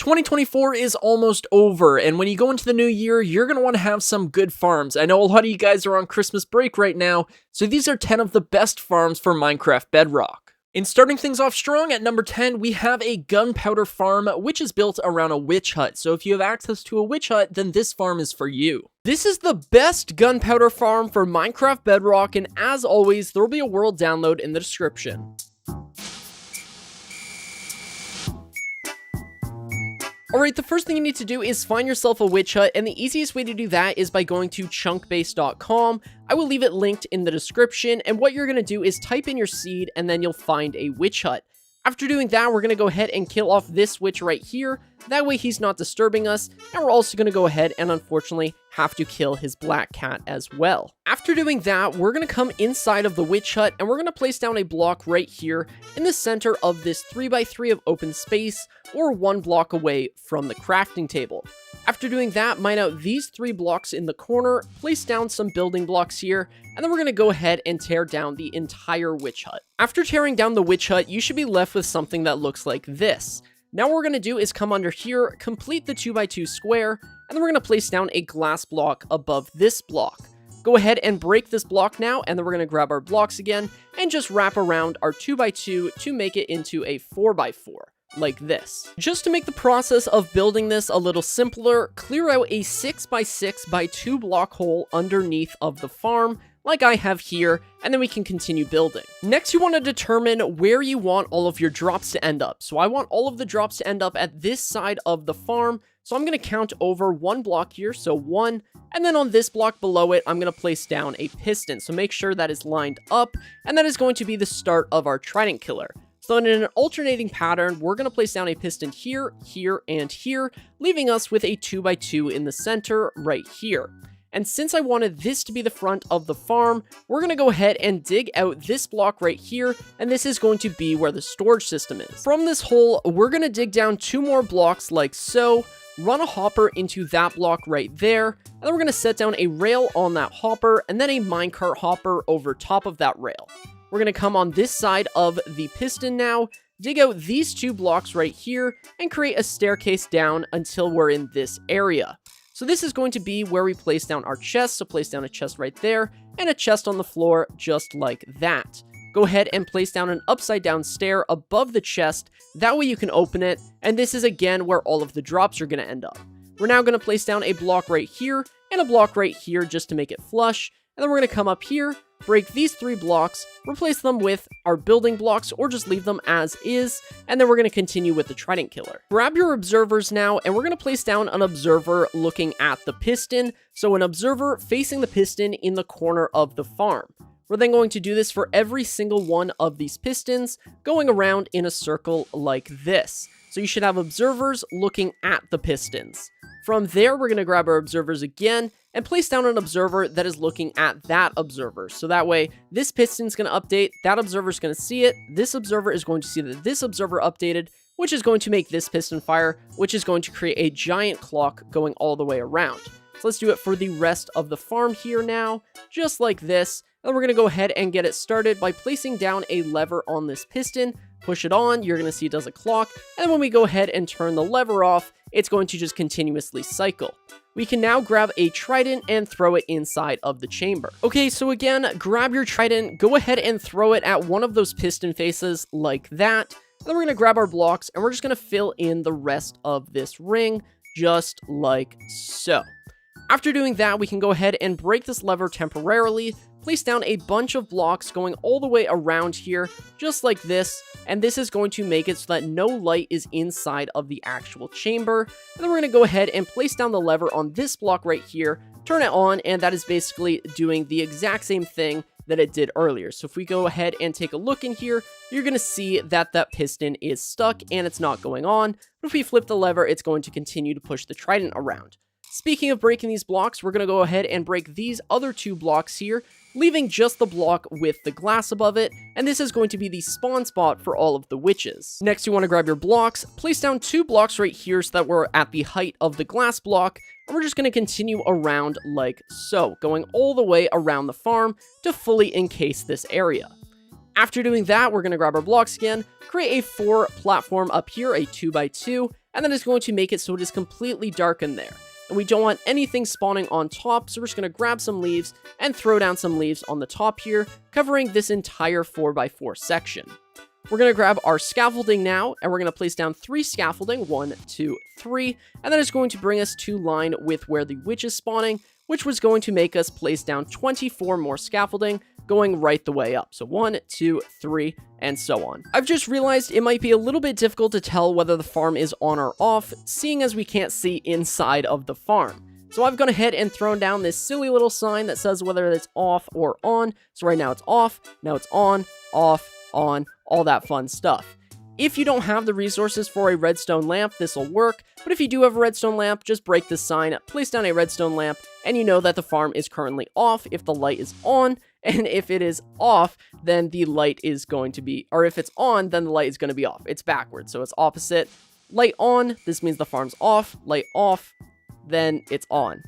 2024 is almost over, and when you go into the new year, you're going to want to have some good farms. I know a lot of you guys are on Christmas break right now, so these are 10 of the best farms for Minecraft Bedrock. In starting things off strong, at number 10, we have a gunpowder farm, which is built around a witch hut. So if you have access to a witch hut, then this farm is for you. This is the best gunpowder farm for Minecraft Bedrock, and as always, there will be a world download in the description. Alright, the first thing you need to do is find yourself a witch hut, and the easiest way to do that is by going to chunkbase.com. I will leave it linked in the description, and what you're going to do is type in your seed, and then you'll find a witch hut. After doing that, we're going to go ahead and kill off this witch right here. That way he's not disturbing us, and we're also going to go ahead and unfortunately have to kill his black cat as well. After doing that, we're going to come inside of the witch hut, and we're going to place down a block right here in the center of this 3x3 of open space, or 1 block away from the crafting table. After doing that, mine out these 3 blocks in the corner, place down some building blocks here, and then we're going to go ahead and tear down the entire witch hut. After tearing down the witch hut, you should be left with something that looks like this. Now what we're going to do is come under here, complete the 2x2 square, and then we're going to place down a glass block above this block. Go ahead and break this block now, and then we're going to grab our blocks again, and just wrap around our 2x2 to make it into a 4x4. Like this. Just to make the process of building this a little simpler, clear out a 6x6 by 2 block hole underneath of the farm, like I have here, and then we can continue building. Next, you want to determine where you want all of your drops to end up. So I want all of the drops to end up at this side of the farm, so I'm going to count over 1 block here, so 1, and then on this block below it, I'm going to place down a piston, so make sure that is lined up, and that is going to be the start of our trident killer. So in an alternating pattern, we're going to place down a piston here, here, and here, leaving us with a 2x2 in the center right here. And since I wanted this to be the front of the farm, we're going to go ahead and dig out this block right here, and this is going to be where the storage system is. From this hole, we're going to dig down 2 more blocks like so, run a hopper into that block right there, and then we're going to set down a rail on that hopper, and then a minecart hopper over top of that rail. We're going to come on this side of the piston now, dig out these 2 blocks right here, and create a staircase down until we're in this area. So this is going to be where we place down our chest, so place down a chest right there, and a chest on the floor just like that. Go ahead and place down an upside down stair above the chest, that way you can open it, and this is again where all of the drops are going to end up. We're now going to place down a block right here, and a block right here just to make it flush, and then we're going to come up here, break these 3 blocks, replace them with our building blocks, or just leave them as is, and then we're going to continue with the trident killer. Grab your observers now, and we're going to place down an observer looking at the piston, so an observer facing the piston in the corner of the farm. We're then going to do this for every single one of these pistons, going around in a circle like this. So you should have observers looking at the pistons. From there, we're going to grab our observers again, and place down an observer that is looking at that observer. So that way, this piston's going to update, that observer's going to see it, this observer is going to see that this observer updated, which is going to make this piston fire, which is going to create a giant clock going all the way around. So let's do it for the rest of the farm here now, just like this. And we're going to go ahead and get it started by placing down a lever on this piston, push it on, you're going to see it does a clock, and when we go ahead and turn the lever off, it's going to just continuously cycle. We can now grab a trident and throw it inside of the chamber. Okay, so again, grab your trident, go ahead and throw it at one of those piston faces like that. And then we're going to grab our blocks and we're just going to fill in the rest of this ring just like so. After doing that, we can go ahead and break this lever temporarily, place down a bunch of blocks going all the way around here, just like this, and this is going to make it so that no light is inside of the actual chamber. And then we're going to go ahead and place down the lever on this block right here, turn it on, and that is basically doing the exact same thing that it did earlier. So if we go ahead and take a look in here, you're going to see that that piston is stuck and it's not going on. But if we flip the lever, it's going to continue to push the trident around. Speaking of breaking these blocks, we're going to go ahead and break these other 2 blocks here, leaving just the block with the glass above it, and this is going to be the spawn spot for all of the witches. Next, you want to grab your blocks, place down 2 blocks right here so that we're at the height of the glass block, and we're just going to continue around like so, going all the way around the farm to fully encase this area. After doing that, we're going to grab our blocks again, create a 4 platform up here, a 2x2, and then it's going to make it so it is completely dark in there. And we don't want anything spawning on top, so we're just going to grab some leaves and throw down some leaves on the top here, covering this entire 4x4 section. We're going to grab our scaffolding now, and we're going to place down 3 scaffolding, 1, 2, 3, and that is going to bring us to line with where the witch is spawning, which was going to make us place down 24 more scaffolding, going right the way up. So 1, 2, 3, and so on. I've just realized it might be a little bit difficult to tell whether the farm is on or off, seeing as we can't see inside of the farm. So I've gone ahead and thrown down this silly little sign that says whether it's off or on. So right now it's off, now it's on, off, on, all that fun stuff. If you don't have the resources for a redstone lamp, this will work, but if you do have a redstone lamp, just break the sign, place down a redstone lamp, and you know that the farm is currently off if the light is on, and if it is off, then the light is going to be, or if it's on, then the light is going to be off. It's backwards, so it's opposite. Light on, this means the farm's off, light off, then it's on.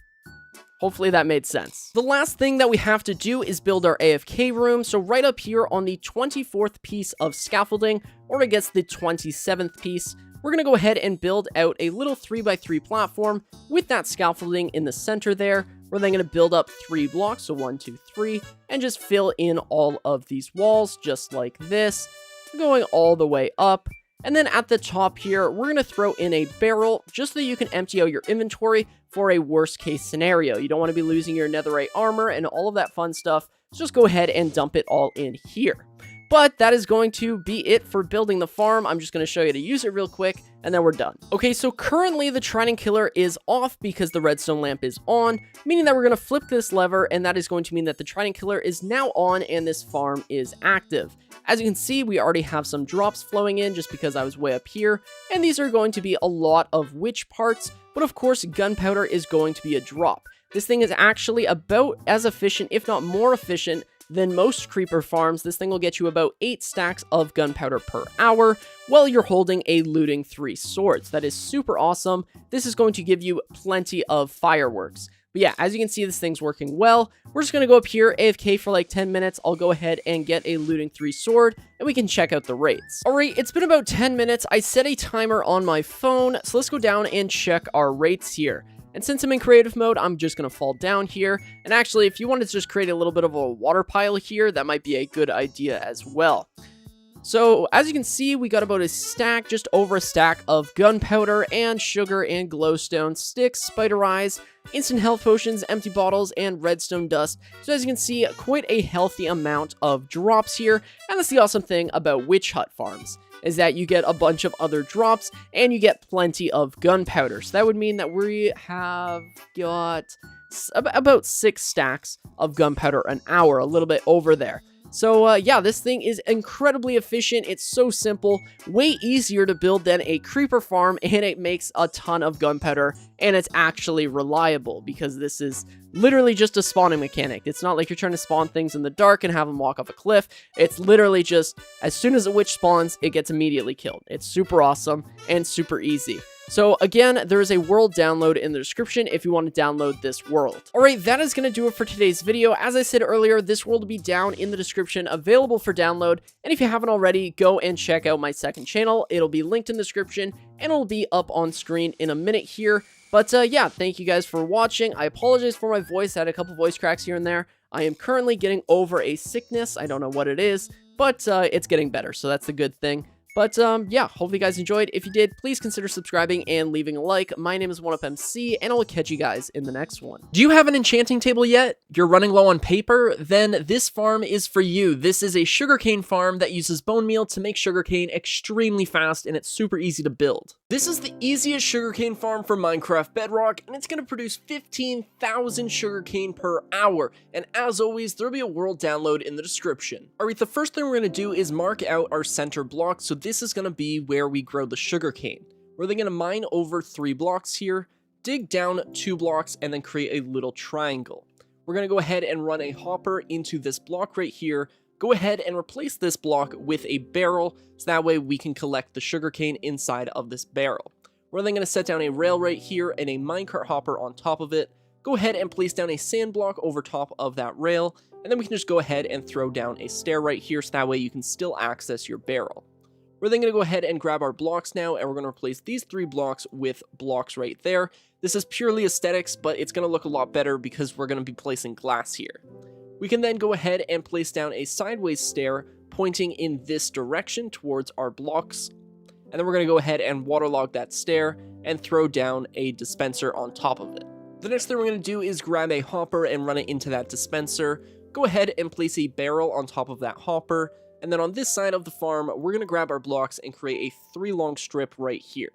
Hopefully that made sense. The last thing that we have to do is build our AFK room. So right up here on the 24th piece of scaffolding, or I guess the 27th piece, we're going to go ahead and build out a little 3x3 platform with that scaffolding in the center there. We're then going to build up 3 blocks, so 1, 2, 3, and just fill in all of these walls just like this, going all the way up. And then at the top here, we're going to throw in a barrel just so that you can empty out your inventory for a worst case scenario. You don't want to be losing your netherite armor and all of that fun stuff. So just go ahead and dump it all in here. But that is going to be it for building the farm. I'm just going to show you how to use it real quick, and then we're done. Okay, so currently the trident killer is off because the redstone lamp is on, meaning that we're going to flip this lever, and that is going to mean that the trident killer is now on and this farm is active. As you can see, we already have some drops flowing in just because I was way up here, and these are going to be a lot of witch parts, but of course gunpowder is going to be a drop. This thing is actually about as efficient, if not more efficient, than most creeper farms. This thing will get you about 8 stacks of gunpowder per hour while you're holding a looting 3 swords. That is super awesome. This is going to give you plenty of fireworks. But yeah, as you can see, this thing's working well. We're just going to go up here, AFK for like 10 minutes. I'll go ahead and get a looting 3 sword, and we can check out the rates. Alright, it's been about 10 minutes. I set a timer on my phone, so let's go down and check our rates here. And since I'm in creative mode, I'm just going to fall down here. And actually, if you wanted to just create a little bit of a water pile here, that might be a good idea as well. So, as you can see, we got about a stack, just over a stack of gunpowder and sugar and glowstone, sticks, spider eyes, instant health potions, empty bottles, and redstone dust. So as you can see, quite a healthy amount of drops here. And that's the awesome thing about witch hut farms, is that you get a bunch of other drops, and you get plenty of gunpowder. So that would mean that we have got about 6 stacks of gunpowder an hour, a little bit over there. So yeah, this thing is incredibly efficient. It's so simple, way easier to build than a creeper farm, and it makes a ton of gunpowder, and it's actually reliable because this is literally just a spawning mechanic. It's not like you're trying to spawn things in the dark and have them walk off a cliff. It's literally just, as soon as a witch spawns, it gets immediately killed. It's super awesome and super easy. So again, there is a world download in the description if you want to download this world. Alright, that is going to do it for today's video. As I said earlier, this world will be down in the description, available for download. And if you haven't already, go and check out my second channel. It'll be linked in the description, and it'll be up on screen in a minute here. But yeah, thank you guys for watching. I apologize for my voice. I had a couple voice cracks here and there. I am currently getting over a sickness. I don't know what it is, but it's getting better, so that's the good thing. But yeah, hopefully you guys enjoyed. If you did, please consider subscribing and leaving a like. My name is 1UpMC, and I will catch you guys in the next one. Do you have an enchanting table yet? You're running low on paper? Then this farm is for you. This is a sugarcane farm that uses bone meal to make sugarcane extremely fast, and it's super easy to build. This is the easiest sugarcane farm for Minecraft Bedrock, and it's going to produce 15,000 sugarcane per hour. And as always, there'll be a world download in the description. Alright, the first thing we're going to do is mark out our center block. So this is going to be where we grow the sugarcane. We're then going to mine over 3 blocks here, dig down 2 blocks, and then create a little triangle. We're going to go ahead and run a hopper into this block right here. Go ahead and replace this block with a barrel, so that way we can collect the sugarcane inside of this barrel. We're then going to set down a rail right here and a minecart hopper on top of it. Go ahead and place down a sand block over top of that rail, and then we can just go ahead and throw down a stair right here, so that way you can still access your barrel. We're then going to go ahead and grab our blocks now, and we're going to replace these 3 blocks with blocks right there. This is purely aesthetics, but it's going to look a lot better because we're going to be placing glass here. We can then go ahead and place down a sideways stair pointing in this direction towards our blocks. And then we're going to go ahead and waterlog that stair and throw down a dispenser on top of it. The next thing we're going to do is grab a hopper and run it into that dispenser. Go ahead and place a barrel on top of that hopper. And then on this side of the farm, we're going to grab our blocks and create a 3 long strip right here.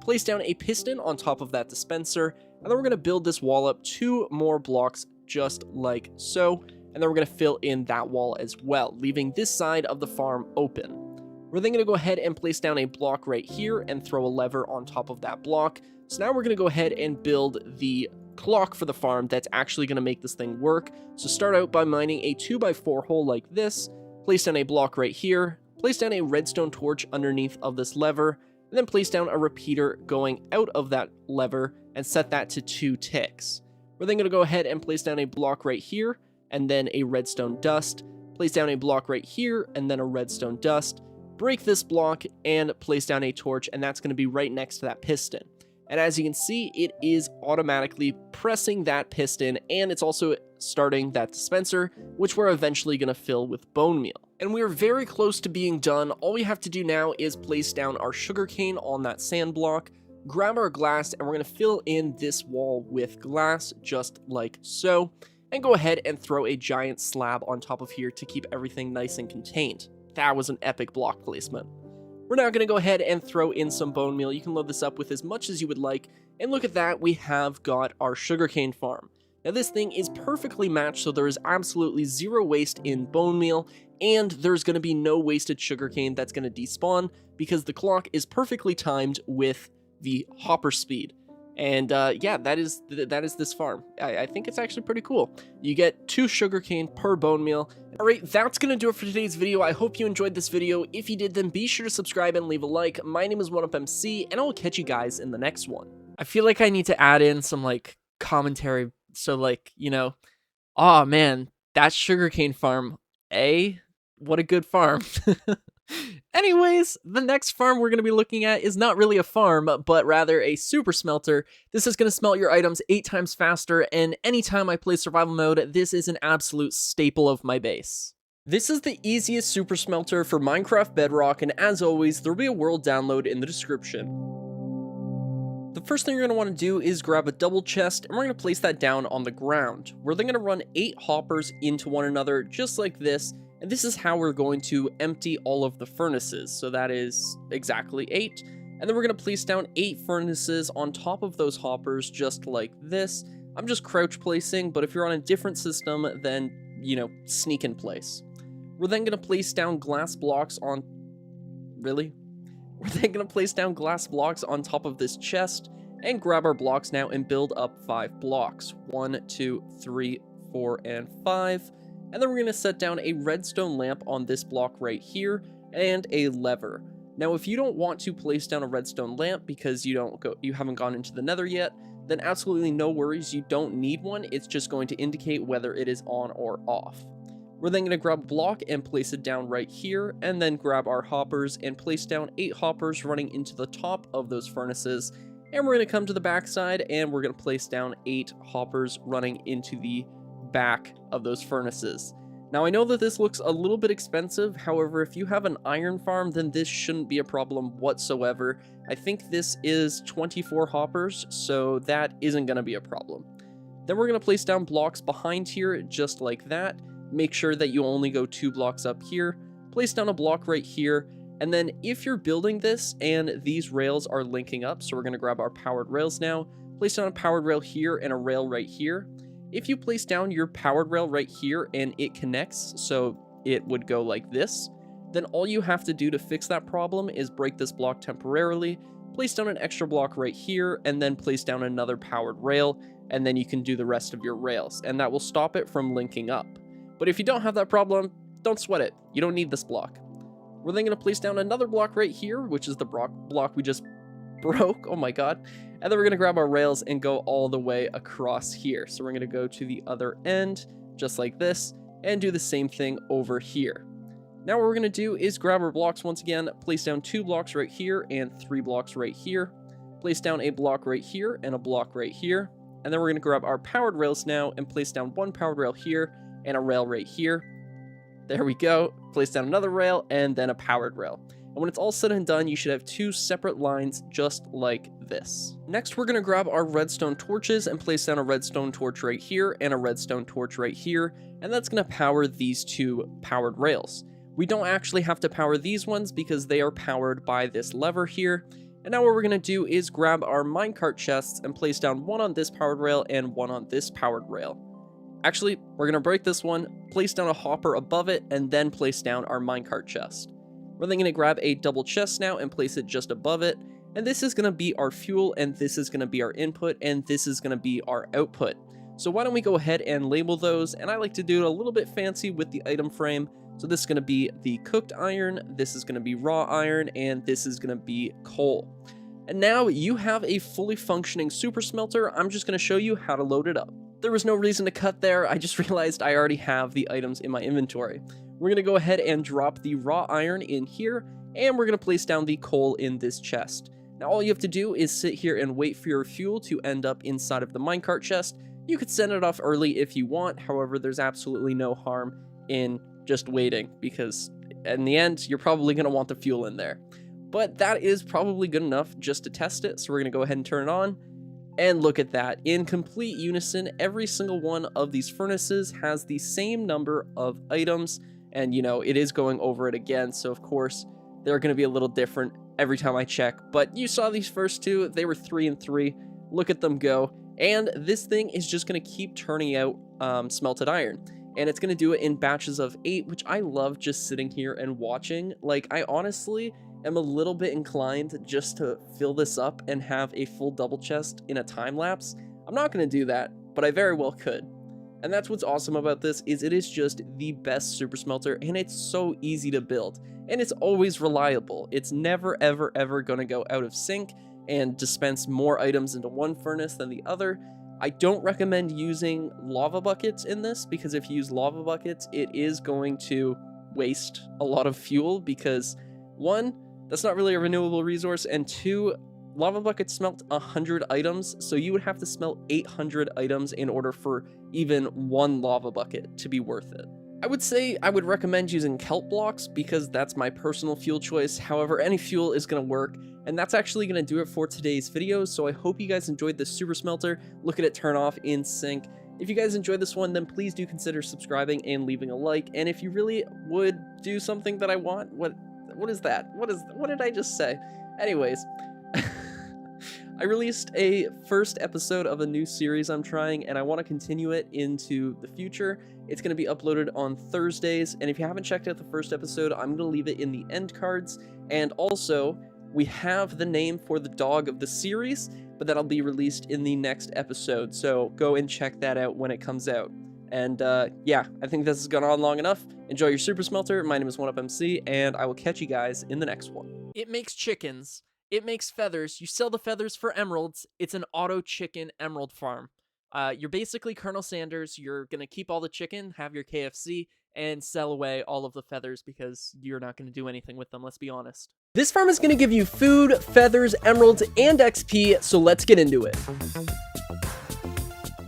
Place down a piston on top of that dispenser, and then we're going to build this wall up 2 more blocks just like so. And then we're going to fill in that wall as well, leaving this side of the farm open. We're then going to go ahead and place down a block right here and throw a lever on top of that block. So now we're going to go ahead and build the clock for the farm that's actually going to make this thing work. So start out by mining a 2x4 hole like this. Place down a block right here, place down a redstone torch underneath of this lever, and then place down a repeater going out of that lever and set that to 2 ticks. We're then going to go ahead and place down a block right here, and then a redstone dust, place down a block right here, and then a redstone dust, break this block, and place down a torch, and that's going to be right next to that piston. And as you can see, it is automatically pressing that piston, and it's also starting that dispenser, which we're eventually going to fill with bone meal. And we are very close to being done. All we have to do now is place down our sugarcane on that sand block, grab our glass, and we're going to fill in this wall with glass, just like so, and go ahead and throw a giant slab on top of here to keep everything nice and contained. That was an epic block placement. We're now going to go ahead and throw in some bone meal. You can load this up with as much as you would like, and look at that, we have got our sugarcane farm. Now this thing is perfectly matched, so there is absolutely 0 waste in bone meal, and there's going to be no wasted sugarcane that's going to despawn, because the clock is perfectly timed with the hopper speed. And yeah, that is this farm. I think it's actually pretty cool. You get 2 sugarcane per bone meal. Alright, that's going to do it for today's video. I hope you enjoyed this video. If you did, then be sure to subscribe and leave a like. My name is 1UpMC, and I will catch you guys in the next one. I feel like I need to add in some, like, commentary. So, like, you know, oh man, that sugarcane farm, what a good farm. Anyways, the next farm we're going to be looking at is not really a farm, but rather a super smelter. This is going to smelt your items 8 times faster, and anytime I play survival mode, this is an absolute staple of my base. This is the easiest super smelter for Minecraft Bedrock, and as always, there will be a world download in the description. The first thing you're going to want to do is grab a double chest, and we're going to place that down on the ground. We're then going to run 8 hoppers into one another, just like this, and this is how we're going to empty all of the furnaces. So that is exactly 8. And then we're going to place down 8 furnaces on top of those hoppers, just like this. I'm just crouch placing, but if you're on a different system, then, you know, sneak in place. We're then going to place down glass blocks on... Really? We're then going to place down glass blocks on top of this chest, and grab our blocks now and build up 5 blocks. 1, 2, 3, 4, and 5. And then we're going to set down a redstone lamp on this block right here, and a lever. Now, if you don't want to place down a redstone lamp because you haven't gone into the nether yet, then absolutely no worries, you don't need one. It's just going to indicate whether it is on or off. We're then going to grab a block and place it down right here, and then grab our hoppers and place down 8 hoppers running into the top of those furnaces. And we're going to come to the back side, and we're going to place down 8 hoppers running into the back of those furnaces. Now, I know that this looks a little bit expensive. However, if you have an iron farm, then this shouldn't be a problem whatsoever. I think this is 24 hoppers, so that isn't going to be a problem. Then we're going to place down blocks behind here, just like that. Make sure that you only go 2 blocks up here. Place down a block right here. And then if you're building this and these rails are linking up, so we're going to grab our powered rails now, place down a powered rail here and a rail right here. If you place down your powered rail right here and it connects, so it would go like this, then all you have to do to fix that problem is break this block temporarily, place down an extra block right here, and then place down another powered rail, and then you can do the rest of your rails, and that will stop it from linking up. But if you don't have that problem, don't sweat it. You don't need this block. We're then going to place down another block right here, which is the block we just broke. Oh my god. And then we're going to grab our rails and go all the way across here. So we're going to go to the other end, just like this, and do the same thing over here. Now what we're going to do is grab our blocks once again, place down 2 blocks right here and 3 blocks right here. Place down a block right here and a block right here. And then we're going to grab our powered rails now and place down 1 powered rail here and a rail right here. There we go. Place down another rail and then a powered rail. And when it's all said and done, you should have 2 separate lines just like this. Next, we're going to grab our redstone torches and place down a redstone torch right here and a redstone torch right here. And that's going to power these 2 powered rails. We don't actually have to power these ones because they are powered by this lever here. And now what we're going to do is grab our minecart chests and place down 1 on this powered rail and 1 on this powered rail. Actually, we're going to break this one, place down a hopper above it, and then place down our minecart chest. We're then going to grab a double chest now and place it just above it. And this is going to be our fuel, and this is going to be our input, and this is going to be our output. So why don't we go ahead and label those, and I like to do it a little bit fancy with the item frame. So this is going to be the cooked iron, this is going to be raw iron, and this is going to be coal. And now you have a fully functioning super smelter. I'm just going to show you how to load it up. There was no reason to cut there, I just realized I already have the items in my inventory. We're going to go ahead and drop the raw iron in here, and we're going to place down the coal in this chest. Now all you have to do is sit here and wait for your fuel to end up inside of the minecart chest. You could send it off early if you want, however there's absolutely no harm in just waiting, because in the end you're probably going to want the fuel in there. But that is probably good enough just to test it, so we're going to go ahead and turn it on. And look at that, in complete unison, every single one of these furnaces has the same number of items, and you know, it is going over it again, so of course they're going to be a little different every time I check. But you saw these first 2, they were 3 and 3, look at them go, and this thing is just going to keep turning out smelted iron. And it's going to do it in batches of 8, which I love just sitting here and watching. Like, I honestly am a little bit inclined just to fill this up and have a full double chest in a time lapse. I'm not going to do that, but I very well could. And that's what's awesome about this, is it is just the best super smelter, and it's so easy to build. And it's always reliable. It's never, ever, ever going to go out of sync and dispense more items into one furnace than the other. I don't recommend using lava buckets in this, because if you use lava buckets, it is going to waste a lot of fuel, because 1, that's not really a renewable resource, and 2, lava buckets smelt 100 items, so you would have to smelt 800 items in order for even 1 lava bucket to be worth it. I would say I would recommend using kelp blocks, because that's my personal fuel choice. However, any fuel is going to work. And that's actually going to do it for today's video, so I hope you guys enjoyed this super smelter. Look at it turn off in sync. If you guys enjoyed this one, then please do consider subscribing and leaving a like. And if you really would do something that I want, what is that? What did I just say? Anyways, I released a first episode of a new series I'm trying, and I want to continue it into the future. It's going to be uploaded on Thursdays, and if you haven't checked out the first episode, I'm going to leave it in the end cards. And also, we have the name for the dog of the series, but that'll be released in the next episode, so go and check that out when it comes out. And yeah, I think this has gone on long enough. Enjoy your super smelter. My name is 1UpMC, and I will catch you guys in the next one. It makes chickens. It makes feathers. You sell the feathers for emeralds. It's an auto chicken emerald farm. You're basically Colonel Sanders. You're going to keep all the chicken, have your KFC, and sell away all of the feathers because you're not going to do anything with them, let's be honest. This farm is going to give you food, feathers, emeralds, and XP, so let's get into it.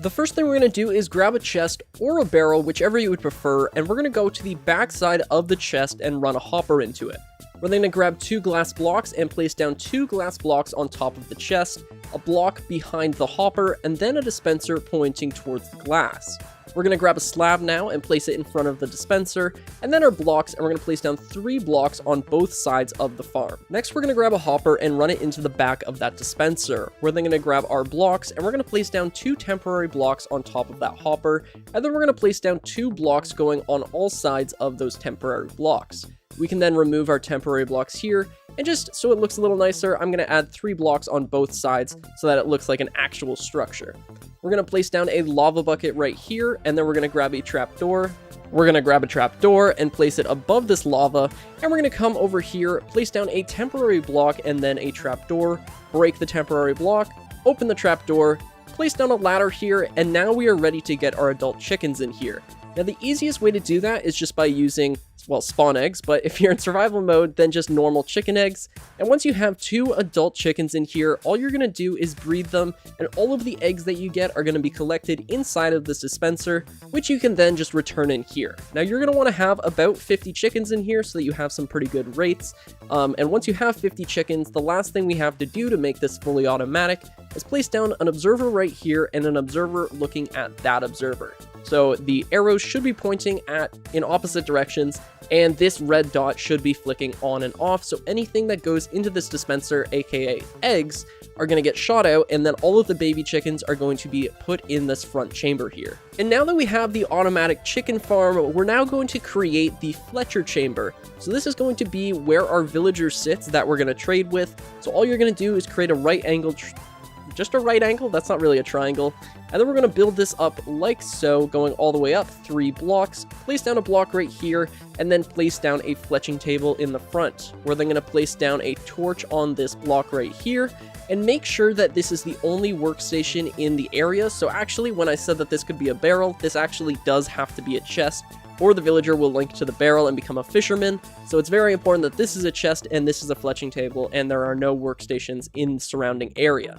The first thing we're going to do is grab a chest or a barrel, whichever you would prefer, and we're going to go to the back side of the chest and run a hopper into it. We're then going to grab 2 glass blocks and place down 2 glass blocks on top of the chest, a block behind the hopper, and then a dispenser pointing towards the glass. We're going to grab a slab now and place it in front of the dispenser, and then our blocks, and we're going to place down 3 blocks on both sides of the farm. Next, we're going to grab a hopper and run it into the back of that dispenser. We're then going to grab our blocks, and we're going to place down 2 temporary blocks on top of that hopper, and then we're going to place down 2 blocks going on all sides of those temporary blocks. We can then remove our temporary blocks here, and just so it looks a little nicer, I'm going to add 3 blocks on both sides so that it looks like an actual structure. We're going to place down a lava bucket right here, and then we're going to grab a trapdoor. We're going to grab a trapdoor and place it above this lava, and we're going to come over here, place down a temporary block and then a trapdoor, break the temporary block, open the trapdoor, place down a ladder here, and now we are ready to get our adult chickens in here. Now, the easiest way to do that is just by using well, spawn eggs, but if you're in survival mode, then just normal chicken eggs. And once you have 2 adult chickens in here, all you're going to do is breed them, and all of the eggs that you get are going to be collected inside of this dispenser, which you can then just return in here. Now, you're going to want to have about 50 chickens in here so that you have some pretty good rates. And once you have 50 chickens, the last thing we have to do to make this fully automatic is place down an observer right here and an observer looking at that observer. So the arrows should be pointing in opposite directions, and this red dot should be flicking on and off, so anything that goes into this dispenser, aka eggs, are going to get shot out, and then all of the baby chickens are going to be put in this front chamber here. And now that we have the automatic chicken farm, we're now going to create the Fletcher chamber. So this is going to be where our villager sits that we're going to trade with. So all you're going to do is create a right angle, just a right angle, that's not really a triangle. And then we're going to build this up like so, going all the way up 3 blocks, place down a block right here, and then place down a fletching table in the front. We're then going to place down a torch on this block right here, and make sure that this is the only workstation in the area. So actually, when I said that this could be a barrel, this actually does have to be a chest, or the villager will link to the barrel and become a fisherman. So it's very important that this is a chest and this is a fletching table, and there are no workstations in the surrounding area.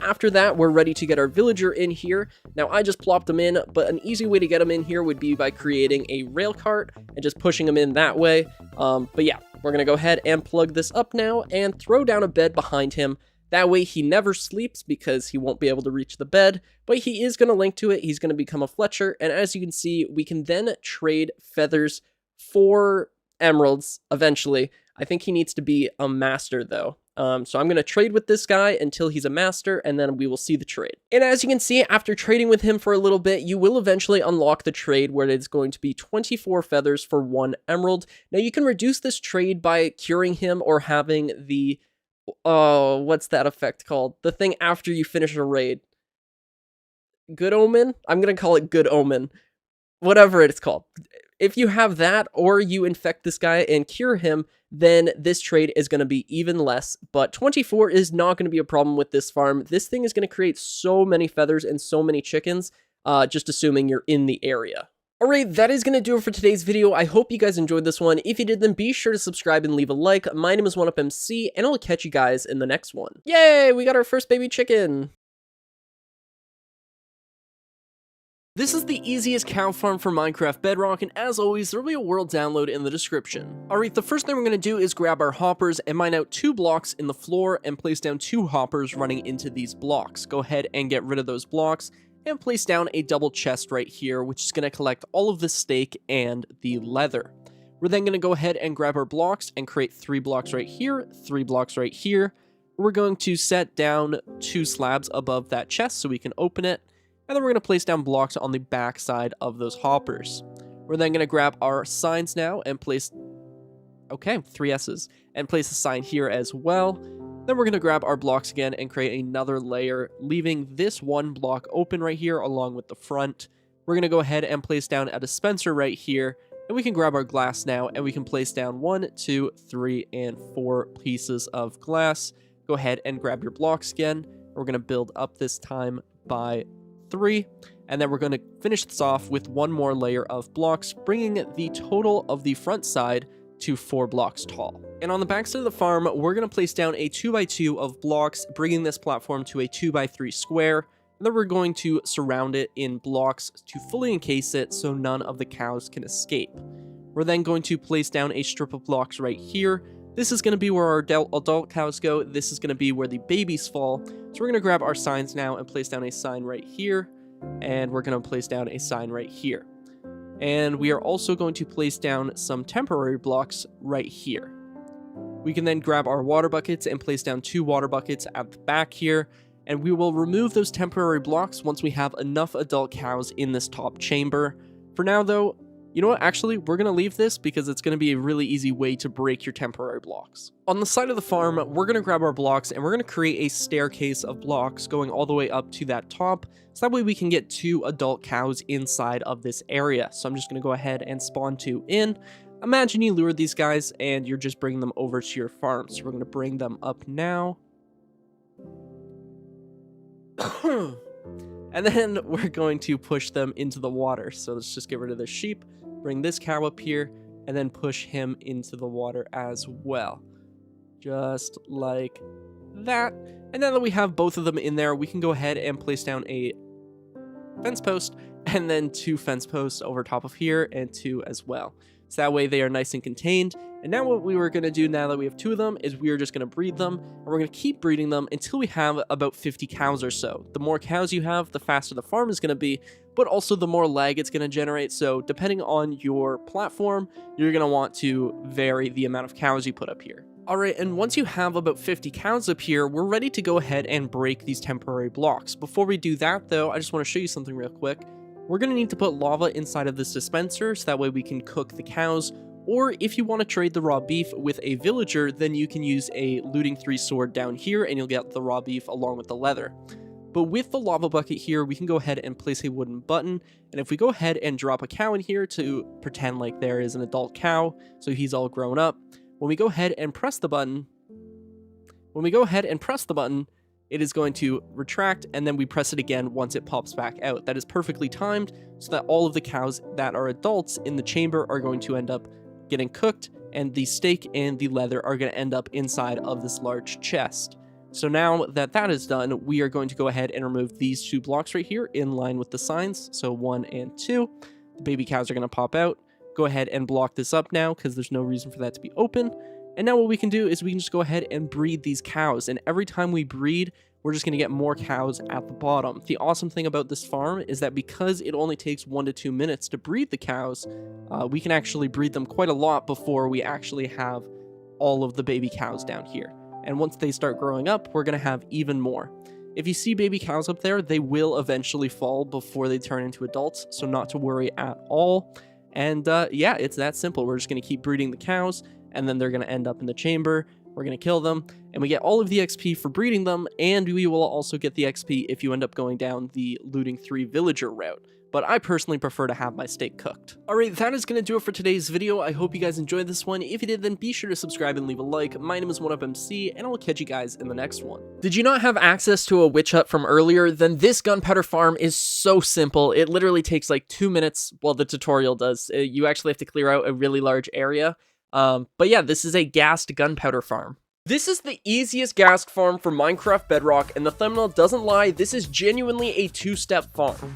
After that, we're ready to get our villager in here. Now, I just plopped them in, but an easy way to get them in here would be by creating a rail cart and just pushing them in that way. But yeah, we're going to go ahead and plug this up now and throw down a bed behind him. That way he never sleeps because he won't be able to reach the bed, but he is going to link to it. He's going to become a Fletcher, and as you can see, we can then trade feathers for emeralds eventually. I think he needs to be a master though. So I'm going to trade with this guy until he's a master, and then we will see the trade. And as you can see, after trading with him for a little bit, you will eventually unlock the trade where it's going to be 24 feathers for 1 emerald. Now you can reduce this trade by curing him or having the, what's that effect called? The thing after you finish a raid. Good Omen? I'm going to call it Good Omen. Whatever it's called. If you have that, or you infect this guy and cure him, then this trade is going to be even less. But 24 is not going to be a problem with this farm. This thing is going to create so many feathers and so many chickens, just assuming you're in the area. Alright, that is going to do it for today's video. I hope you guys enjoyed this one. If you did, then be sure to subscribe and leave a like. My name is 1UpMC, and I'll catch you guys in the next one. Yay, we got our first baby chicken! This is the easiest cow farm for Minecraft Bedrock, and as always, there will be a world download in the description. Alright, the first thing we're going to do is grab our hoppers and mine out 2 blocks in the floor and place down 2 hoppers running into these blocks. Go ahead and get rid of those blocks and place down a double chest right here, which is going to collect all of the steak and the leather. We're then going to go ahead and grab our blocks and create 3 blocks right here, 3 blocks right here. We're going to set down 2 slabs above that chest so we can open it. And then we're going to place down blocks on the back side of those hoppers. We're then going to grab our signs now and place, 3 S's, and place a sign here as well. Then we're going to grab our blocks again and create another layer, leaving this 1 block open right here along with the front. We're going to go ahead and place down a dispenser right here, and we can grab our glass now, and we can place down 1, 2, 3, and 4 pieces of glass. Go ahead and grab your blocks again. We're going to build up this time by 3, and then we're going to finish this off with 1 more layer of blocks, bringing the total of the front side to 4 blocks tall. And on the back side of the farm, we're going to place down a 2x2 of blocks, bringing this platform to a 2x3 square, and then we're going to surround it in blocks to fully encase it so none of the cows can escape. We're then going to place down a strip of blocks right here. This is going to be where our adult cows go. This is going to be where the babies fall. So we're going to grab our signs now and place down a sign right here. And we're going to place down a sign right here. And we are also going to place down some temporary blocks right here. We can then grab our water buckets and place down 2 water buckets at the back here. And we will remove those temporary blocks once we have enough adult cows in this top chamber. For now though, you know what, actually, we're going to leave this because it's going to be a really easy way to break your temporary blocks. On the side of the farm, we're going to grab our blocks and we're going to create a staircase of blocks going all the way up to that top, so that way we can get 2 adult cows inside of this area. So I'm just going to go ahead and spawn 2 in. Imagine you lure these guys and you're just bringing them over to your farm. So we're going to bring them up now. And then we're going to push them into the water. So let's just get rid of the sheep. Bring this cow up here, and then push him into the water as well. Just like that. And now that we have both of them in there, we can go ahead and place down a fence post and then 2 fence posts over top of here and 2 as well. So that way they are nice and contained. And now what we were going to do now that we have 2 of them is we are just going to breed them, and we're going to keep breeding them until we have about 50 cows or so. The more cows you have, the faster the farm is going to be, but also the more lag it's going to generate. So depending on your platform, you're going to want to vary the amount of cows you put up here. Alright, and once you have about 50 cows up here, we're ready to go ahead and break these temporary blocks. Before we do that though, I just want to show you something real quick. We're going to need to put lava inside of this dispenser so that way we can cook the cows, or if you want to trade the raw beef with a villager, then you can use a looting 3 sword down here and you'll get the raw beef along with the leather. But with the lava bucket here, we can go ahead and place a wooden button, and if we go ahead and drop a cow in here to pretend like there is an adult cow, so he's all grown up, when we go ahead and press the button, it is going to retract, and then we press it again once it pops back out. That is perfectly timed so that all of the cows that are adults in the chamber are going to end up getting cooked, and the steak and the leather are going to end up inside of this large chest. So now that that is done, we are going to go ahead and remove these 2 blocks right here in line with the signs. So 1 and 2. The baby cows are going to pop out. Go ahead and block this up now because there's no reason for that to be open. And now what we can do is we can just go ahead and breed these cows. And every time we breed, we're just going to get more cows at the bottom. The awesome thing about this farm is that because it only takes 1 to 2 minutes to breed the cows, we can actually breed them quite a lot before we actually have all of the baby cows down here. And once they start growing up, we're going to have even more. If you see baby cows up there, they will eventually fall before they turn into adults, so not to worry at all. And yeah, it's that simple. We're just going to keep breeding the cows, and then they're going to end up in the chamber. We're going to kill them, and we get all of the XP for breeding them, and we will also get the XP if you end up going down the looting 3 villager route. But I personally prefer to have my steak cooked. Alright, that is going to do it for today's video. I hope you guys enjoyed this one. If you did, then be sure to subscribe and leave a like. My name is 1UpMC, and I will catch you guys in the next one. Did you not have access to a witch hut from earlier? Then this gunpowder farm is so simple. It literally takes like 2 minutes. Well, the tutorial does. You actually have to clear out a really large area. But yeah, this is a ghast gunpowder farm. This is the easiest ghast farm for Minecraft Bedrock, and the thumbnail doesn't lie, this is genuinely a 2-step farm.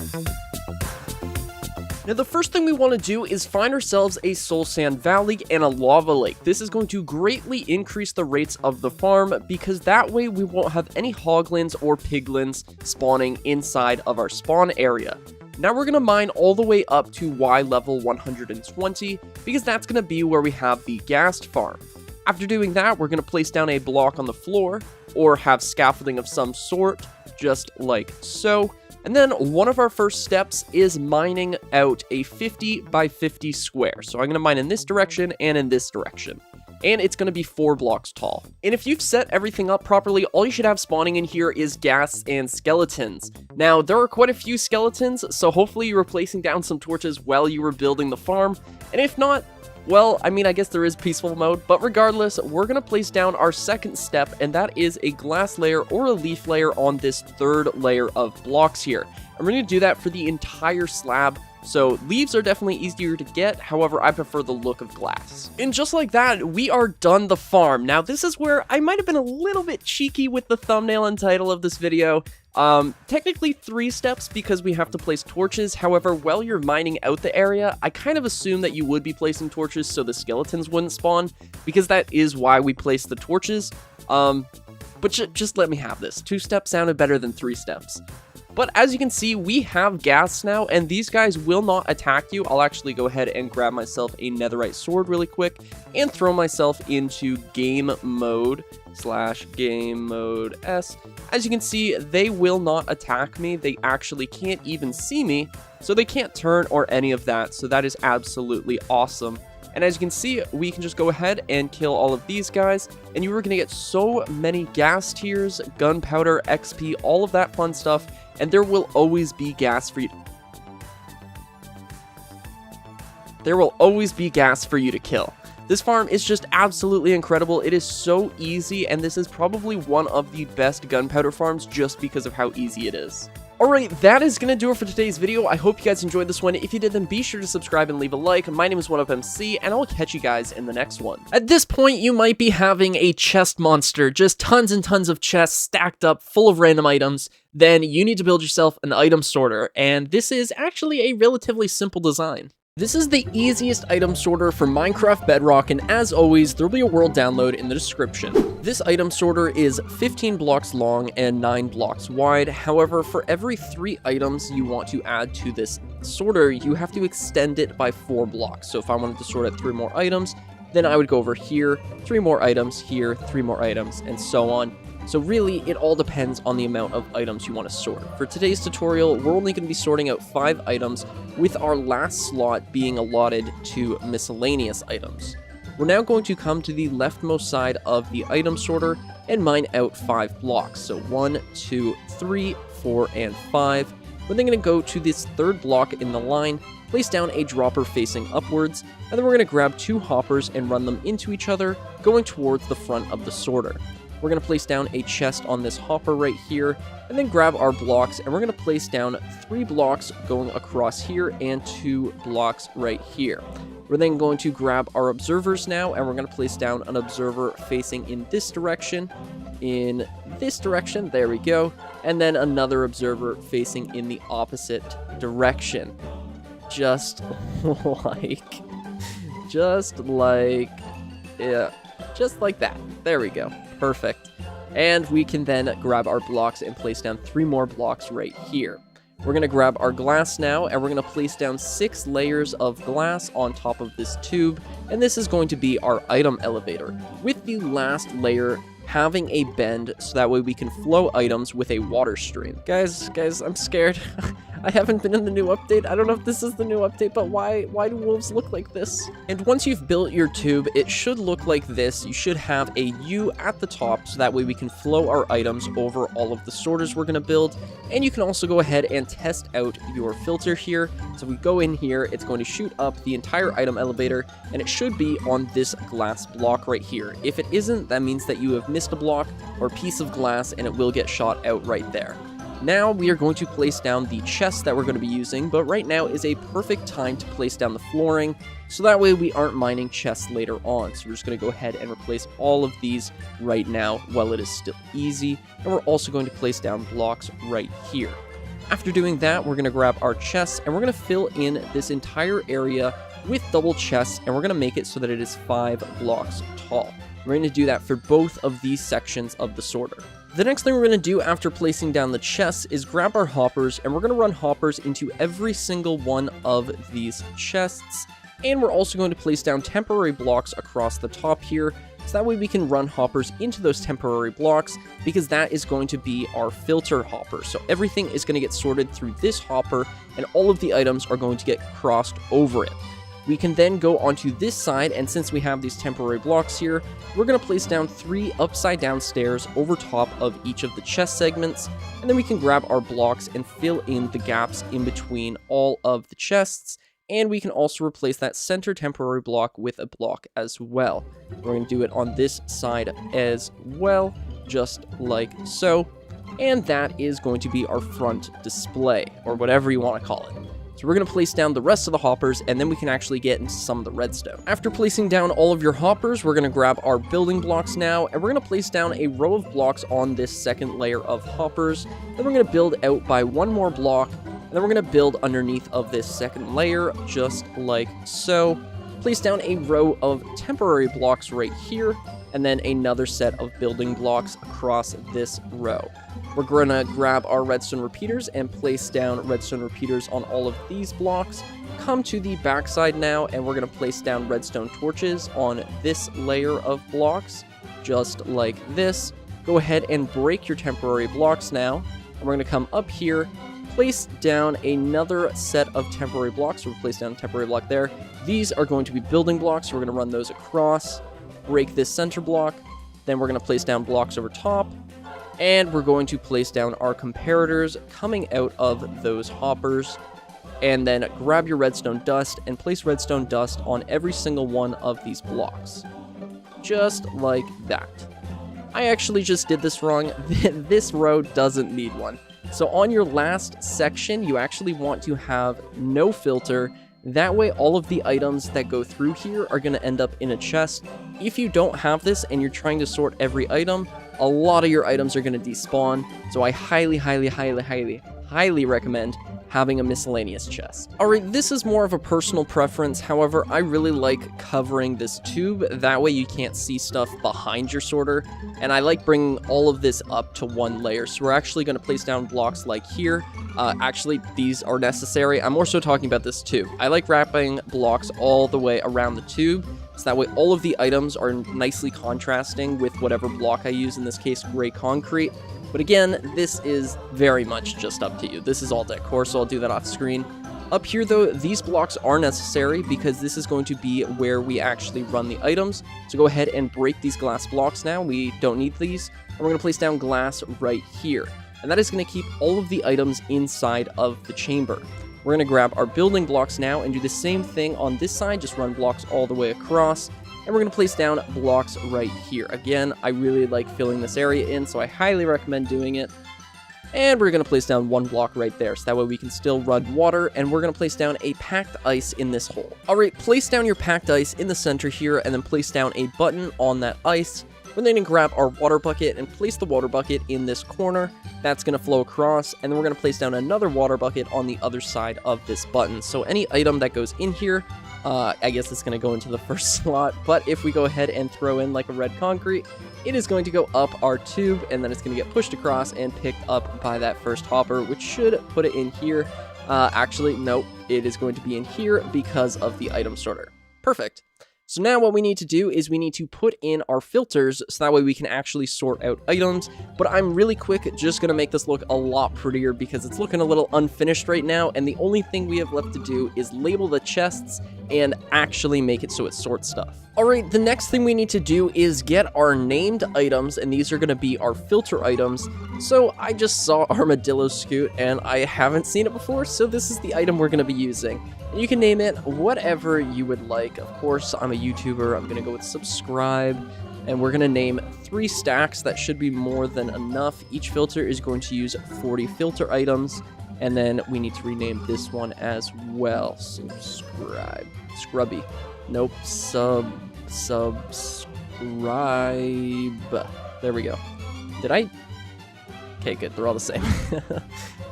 Now the first thing we want to do is find ourselves a soul sand valley and a lava lake. This is going to greatly increase the rates of the farm because that way we won't have any hoglins or piglins spawning inside of our spawn area. Now we're going to mine all the way up to Y level 120 because that's going to be where we have the ghast farm. After doing that, we're going to place down a block on the floor or have scaffolding of some sort, just like so. And then one of our first steps is mining out a 50 by 50 square. So I'm going to mine in this direction and in this direction. And it's going to be 4 blocks tall. And if you've set everything up properly, all you should have spawning in here is ghasts and skeletons. Now, there are quite a few skeletons, so hopefully you were placing down some torches while you were building the farm. And if not, well, I mean, I guess there is peaceful mode, but regardless, we're going to place down our second step, and that is a glass layer or a leaf layer on this 3rd layer of blocks here. And we're going to do that for the entire slab. So leaves are definitely easier to get, however, I prefer the look of glass. And just like that, we are done the farm. Now, this is where I might have been a little bit cheeky with the thumbnail and title of this video. Technically 3 steps because we have to place torches. However, while you're mining out the area, I kind of assume that you would be placing torches so the skeletons wouldn't spawn, because that is why we place the torches. But just let me have this. 2 steps sounded better than 3 steps. But as you can see, we have ghasts now, and these guys will not attack you. I'll actually go ahead and grab myself a netherite sword really quick and throw myself into game mode /game mode S. As you can see, they will not attack me. They actually can't even see me, so they can't turn or any of that. So that is absolutely awesome. And as you can see, we can just go ahead and kill all of these guys, and you are going to get so many ghast tiers, gunpowder, XP, all of that fun stuff, and there will always be ghast for you. There will always be ghast for you to kill. This farm is just absolutely incredible. It is so easy, and this is probably one of the best gunpowder farms just because of how easy it is. Alright, that is going to do it for today's video. I hope you guys enjoyed this one. If you did, then be sure to subscribe and leave a like. My name is 1UpMC, and I'll catch you guys in the next one. At this point, you might be having a chest monster, just tons and tons of chests stacked up full of random items. Then you need to build yourself an item sorter, and this is actually a relatively simple design. This is the easiest item sorter for Minecraft Bedrock, and as always, there'll be a world download in the description. This item sorter is 15 blocks long and 9 blocks wide. However, for every 3 items you want to add to this sorter, you have to extend it by 4 blocks. So if I wanted to sort out 3 more items, then I would go over here, 3 more items, here, 3 more items, and so on. So really, it all depends on the amount of items you want to sort. For today's tutorial, we're only going to be sorting out 5 items, with our last slot being allotted to miscellaneous items. We're now going to come to the leftmost side of the item sorter and mine out 5 blocks. So 1, 2, 3, 4, and 5. We're then going to go to this 3rd block in the line, place down a dropper facing upwards, and then we're going to grab 2 hoppers and run them into each other, going towards the front of the sorter. We're going to place down a chest on this hopper right here, and then grab our blocks, and we're going to place down 3 blocks going across here and 2 blocks right here. We're then going to grab our observers now, and we're going to place down an observer facing in this direction, there we go, and then another observer facing in the opposite direction. Just like that. There we go. Perfect. And we can then grab our blocks and place down 3 more blocks right here. We're going to grab our glass now, and we're going to place down 6 layers of glass on top of this tube, and this is going to be our item elevator, with the last layer having a bend so that way we can flow items with a water stream. Guys, I'm scared. I haven't been in the new update. I don't know if this is the new update, but why do wolves look like this? And once you've built your tube, it should look like this. You should have a U at the top, so that way we can flow our items over all of the sorters we're going to build. And you can also go ahead and test out your filter here. So we go in here, it's going to shoot up the entire item elevator, and it should be on this glass block right here. If it isn't, that means that you have missed a block or piece of glass, and it will get shot out right there. Now we are going to place down the chests that we're going to be using, but right now is a perfect time to place down the flooring, so that way we aren't mining chests later on. So we're just going to go ahead and replace all of these right now while it is still easy, and we're also going to place down blocks right here. After doing that, we're going to grab our chests, and we're going to fill in this entire area with double chests, and we're going to make it so that it is 5 blocks tall. We're going to do that for both of these sections of the sorter. The next thing we're going to do after placing down the chests is grab our hoppers, and we're going to run hoppers into every single one of these chests. And we're also going to place down temporary blocks across the top here, so that way we can run hoppers into those temporary blocks, because that is going to be our filter hopper. So everything is going to get sorted through this hopper, and all of the items are going to get crossed over it. We can then go onto this side, and since we have these temporary blocks here, we're going to place down 3 upside down stairs over top of each of the chest segments, and then we can grab our blocks and fill in the gaps in between all of the chests, and we can also replace that center temporary block with a block as well. We're going to do it on this side as well, just like so, and that is going to be our front display, or whatever you want to call it. So we're going to place down the rest of the hoppers, and then we can actually get into some of the redstone. After placing down all of your hoppers, we're going to grab our building blocks now, and we're going to place down a row of blocks on this second layer of hoppers. Then we're going to build out by 1 more block, and then we're going to build underneath of this second layer, just like so. Place down a row of temporary blocks right here, and then another set of building blocks across this row. We're going to grab our redstone repeaters and place down redstone repeaters on all of these blocks. Come to the backside now, and we're going to place down redstone torches on this layer of blocks, just like this. Go ahead and break your temporary blocks now, and we're going to come up here, place down another set of temporary blocks. So we'll place down a temporary block there. These are going to be building blocks, so we're going to run those across, break this center block, then we're going to place down blocks over top, and we're going to place down our comparators coming out of those hoppers, and then grab your redstone dust and place redstone dust on every single one of these blocks, just like that. I actually just did this wrong. This row doesn't need one. So on your last section, you actually want to have no filter. That way, all of the items that go through here are going to end up in a chest. If you don't have this and you're trying to sort every item, a lot of your items are going to despawn. So I highly recommend having a miscellaneous chest. Alright, this is more of a personal preference. However, I really like covering this tube. That way you can't see stuff behind your sorter. And I like bringing all of this up to one layer. So we're actually going to place down blocks like here. Actually, these are necessary. I'm more so talking about this too. I like wrapping blocks all the way around the tube. So that way all of the items are nicely contrasting with whatever block I use, in this case, gray concrete. But again, this is very much just up to you. This is all decor, so I'll do that off screen. Up here, though, these blocks are necessary because this is going to be where we actually run the items. So go ahead and break these glass blocks now. We don't need these. And we're going to place down glass right here. And that is going to keep all of the items inside of the chamber. We're going to grab our building blocks now and do the same thing on this side. Just run blocks all the way across. And we're going to place down blocks right here. Again, I really like filling this area in, so I highly recommend doing it. And we're going to place down one block right there, so that way we can still run water. And we're going to place down a packed ice in this hole. Alright, place down your packed ice in the center here, and then place down a button on that ice. We're then going to grab our water bucket and place the water bucket in this corner. That's going to flow across, and then we're going to place down another water bucket on the other side of this button. So any item that goes in here, I guess it's going to go into the first slot, but if we go ahead and throw in like a red concrete, it is going to go up our tube, and then it's going to get pushed across and picked up by that first hopper, which should put it in here. Actually, nope, it is going to be in here because of the item sorter. Perfect. So now what we need to do is we need to put in our filters so that way we can actually sort out items. But I'm really quick just going to make this look a lot prettier because it's looking a little unfinished right now. And the only thing we have left to do is label the chests and actually make it so it sorts stuff. Alright, the next thing we need to do is get our named items, and these are going to be our filter items. So I just saw Armadillo Scoot, and I haven't seen it before, so this is the item we're going to be using. And you can name it whatever you would like. Of course, I'm a YouTuber, I'm going to go with subscribe, and we're going to name 3 stacks. That should be more than enough. Each filter is going to use 40 filter items. And then we need to rename this one as well. Subscribe. Scrubby. Nope. Subscribe. There we go. Did I? Okay, good. They're all the same.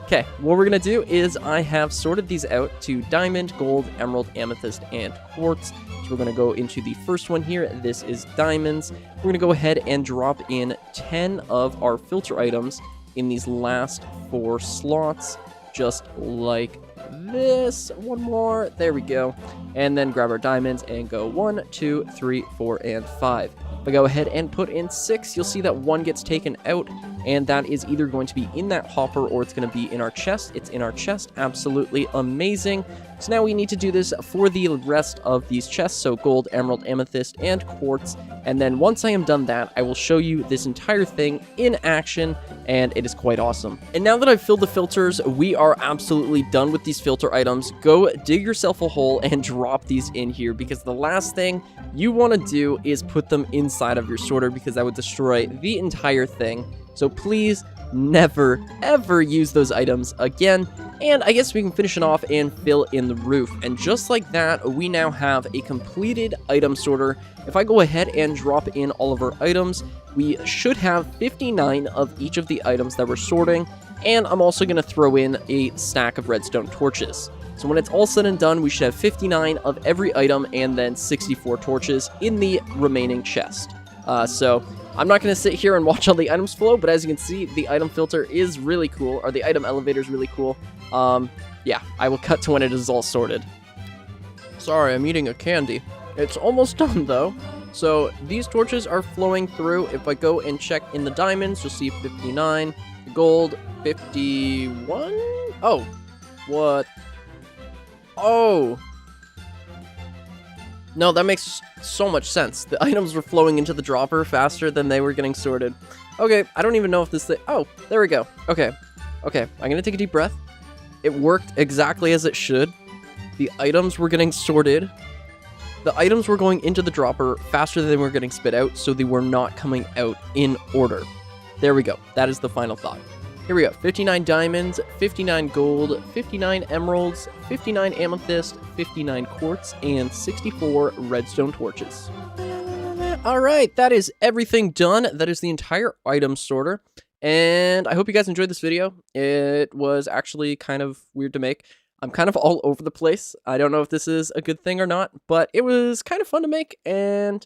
Okay, what we're going to do is I have sorted these out to diamond, gold, emerald, amethyst, and quartz. So we're going to go into the first one here. This is diamonds. We're going to go ahead and drop in 10 of our filter items in these last 4 slots. Just like this. One more. There we go. And then grab our diamonds and go 1, 2, 3, 4, and 5. If I go ahead and put in 6, you'll see that 1 gets taken out, and that is either going to be in that hopper or it's going to be in our chest. It's in our chest. Absolutely amazing. So now we need to do this for the rest of these chests, so gold, emerald, amethyst, and quartz. And then once I am done that, I will show you this entire thing in action, and it is quite awesome. And now that I've filled the filters, we are absolutely done with these filter items. Go dig yourself a hole and drop these in here, because the last thing you want to do is put them inside of your sorter, because that would destroy the entire thing. So please never ever use those items again. And I guess we can finish it off and fill in the roof. And just like that, we now have a completed item sorter. If I go ahead and drop in all of our items, we should have 59 of each of the items that we're sorting. And I'm also going to throw in a stack of redstone torches. So when it's all said and done, we should have 59 of every item and then 64 torches in the remaining chest. So I'm not going to sit here and watch all the items flow, but as you can see, the item filter is really cool, or the item elevator is really cool. Yeah, I will cut to when it is all sorted. Sorry, I'm eating a candy. It's almost done, though. So these torches are flowing through. If I go and check in the diamonds, you'll see 59, gold, 51. Oh, what? Oh. No, that makes so much sense. The items were flowing into the dropper faster than they were getting sorted. Okay, I don't even know if this thing... Oh, there we go. Okay, I'm gonna take a deep breath. It worked exactly as it should. The items were getting sorted. The items were going into the dropper faster than they were getting spit out, so they were not coming out in order. There we go. That is the final thought. Here we go. 59 diamonds, 59 gold, 59 emeralds, 59 amethyst, 59 quartz, and 64 redstone torches. All right, that is everything done. That is the entire item sorter. And I hope you guys enjoyed this video. It was actually kind of weird to make. I'm kind of all over the place. I don't know if this is a good thing or not, but it was kind of fun to make. And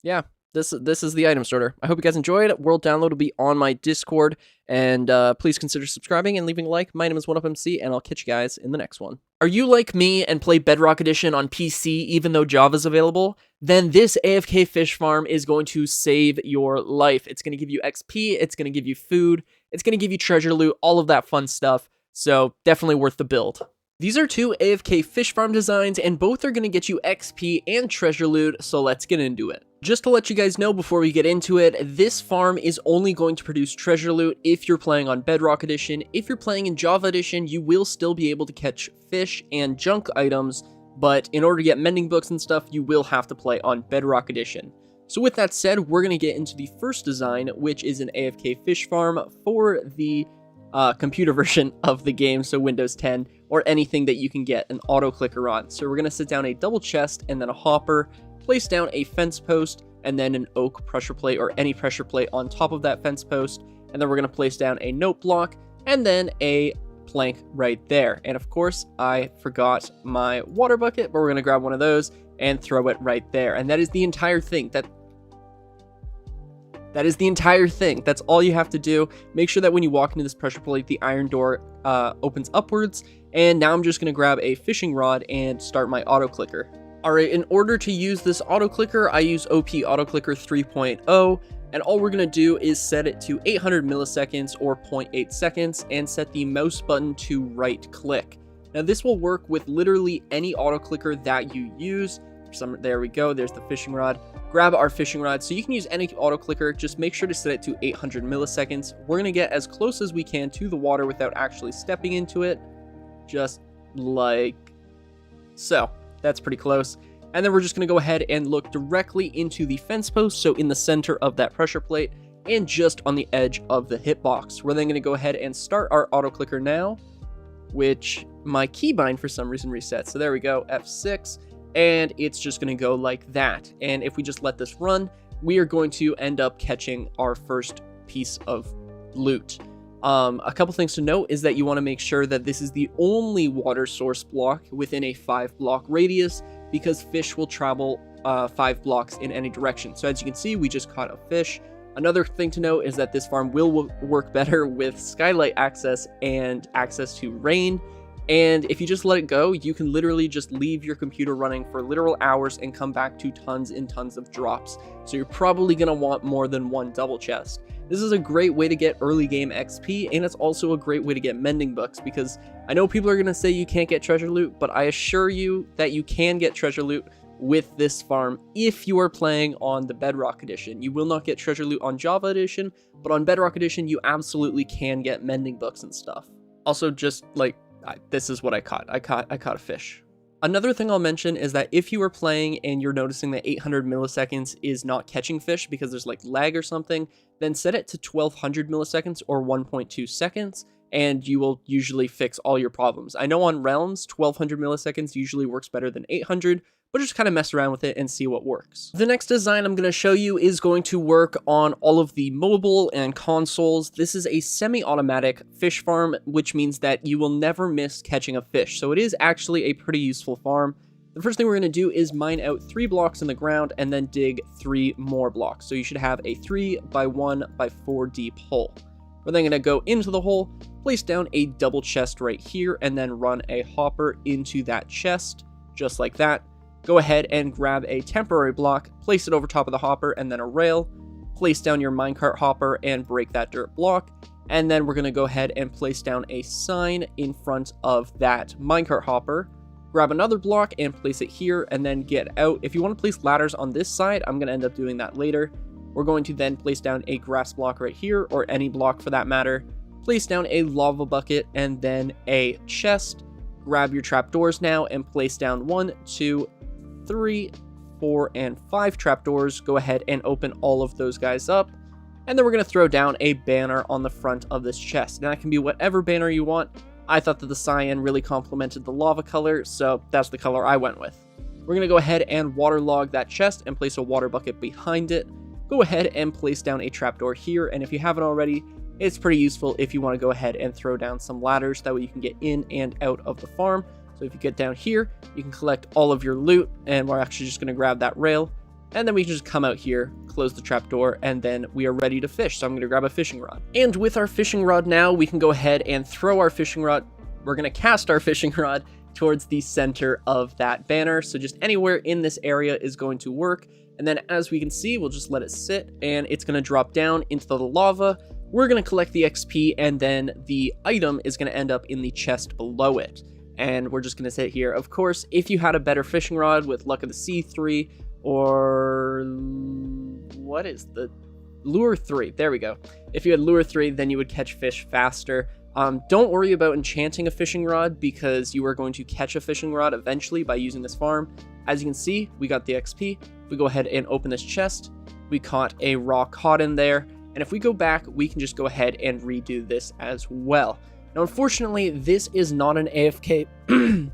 yeah. This is the item sorter. I hope you guys enjoyed. World download will be on my Discord, and please consider subscribing and leaving a like. My name is 1UpMC, and I'll catch you guys in the next one. Are you like me and play Bedrock Edition on PC even though Java's available? Then this AFK fish farm is going to save your life. It's going to give you XP, it's going to give you food, it's going to give you treasure loot, all of that fun stuff. So definitely worth the build. These are two AFK fish farm designs, and both are going to get you XP and treasure loot, so let's get into it. Just to let you guys know before we get into it, this farm is only going to produce treasure loot if you're playing on Bedrock Edition. If you're playing in Java Edition, you will still be able to catch fish and junk items, but in order to get mending books and stuff, you will have to play on Bedrock Edition. So with that said, we're going to get into the first design, which is an AFK fish farm for the computer version of the game, so Windows 10, or anything that you can get an auto clicker on. So we're going to sit down a double chest and then a hopper, place down a fence post, and then an oak pressure plate or any pressure plate on top of that fence post, and then we're going to place down a note block and then a plank right there. And of course, I forgot my water bucket, but we're going to grab one of those and throw it right there. And that is the entire thing. That is the entire thing. That's all you have to do. Make sure that when you walk into this pressure plate, the iron door opens upwards. And now I'm just going to grab a fishing rod and start my auto clicker. Alright, in order to use this auto clicker, I use OP Auto Clicker 3.0. And all we're going to do is set it to 800 milliseconds or 0.8 seconds and set the mouse button to right click. Now this will work with literally any auto clicker that you use. There we go, there's the fishing rod. Grab our fishing rod. So you can use any auto clicker, just make sure to set it to 800 milliseconds. We're going to get as close as we can to the water without actually stepping into it. Just like so. That's pretty close. And then we're just going to go ahead and look directly into the fence post, so in the center of that pressure plate and just on the edge of the hitbox. We're then going to go ahead and start our auto clicker now, which my keybind for some reason resets. So there we go, F6. And it's just going to go like that. And if we just let this run, we are going to end up catching our first piece of loot. A couple things to note is that you want to make sure that this is the only water source block within a 5-block radius, because fish will travel 5 blocks in any direction. So as you can see, we just caught a fish. Another thing to note is that this farm will work better with skylight access and access to rain. And if you just let it go, you can literally just leave your computer running for literal hours and come back to tons and tons of drops. So you're probably going to want more than one double chest. This is a great way to get early game XP, and it's also a great way to get mending books, because I know people are going to say you can't get treasure loot, but I assure you that you can get treasure loot with this farm if you are playing on the Bedrock Edition. You will not get treasure loot on Java Edition, but on Bedrock Edition, you absolutely can get mending books and stuff. Also, just like, this is what I caught. I caught a fish. Another thing I'll mention is that if you are playing and you're noticing that 800 milliseconds is not catching fish because there's like lag or something, then set it to 1200 milliseconds or 1.2 seconds, and you will usually fix all your problems. I know on Realms, 1200 milliseconds usually works better than 800, but just kind of mess around with it and see what works. The next design I'm going to show you is going to work on all of the mobile and consoles. This is a semi-automatic fish farm, which means that you will never miss catching a fish. So it is actually a pretty useful farm. The first thing we're going to do is mine out 3 blocks in the ground and then dig 3 more blocks. So you should have a 3 by 1 by 4 deep hole. We're then going to go into the hole, place down a double chest right here, and then run a hopper into that chest, just like that. Go ahead and grab a temporary block, place it over top of the hopper, and then a rail. Place down your minecart hopper and break that dirt block. And then we're going to go ahead and place down a sign in front of that minecart hopper. Grab another block and place it here, and then get out. If you want to place ladders on this side, I'm going to end up doing that later. We're going to then place down a grass block right here, or any block for that matter. Place down a lava bucket and then a chest. Grab your trapdoors now and place down 1, 2, 3, 4, and 5 trapdoors. Go ahead and open all of those guys up. And then we're going to throw down a banner on the front of this chest. Now that can be whatever banner you want. I thought that the cyan really complemented the lava color, so that's the color I went with. We're going to go ahead and waterlog that chest and place a water bucket behind it. Go ahead and place down a trapdoor here, and if you haven't already, it's pretty useful if you want to go ahead and throw down some ladders, that way you can get in and out of the farm. So if you get down here, you can collect all of your loot, and we're actually just going to grab that rail, and then we can just come out here, close the trapdoor, and then we are ready to fish. So I'm going to grab a fishing rod. And with our fishing rod now, we can go ahead and throw our fishing rod. We're going to cast our fishing rod towards the center of that banner. So just anywhere in this area is going to work. And then as we can see, we'll just let it sit, and it's going to drop down into the lava. We're going to collect the XP, and then the item is going to end up in the chest below it. And we're just going to sit here. Of course, if you had a better fishing rod with Luck of the Sea 3, or what is the Lure 3? There we go. If you had Lure 3, then you would catch fish faster. Don't worry about enchanting a fishing rod, because you are going to catch a fishing rod eventually by using this farm. As you can see, we got the XP. If we go ahead and open this chest, we caught a raw cod in there. And if we go back, we can just go ahead and redo this as well. Now, unfortunately, this is not an AFK.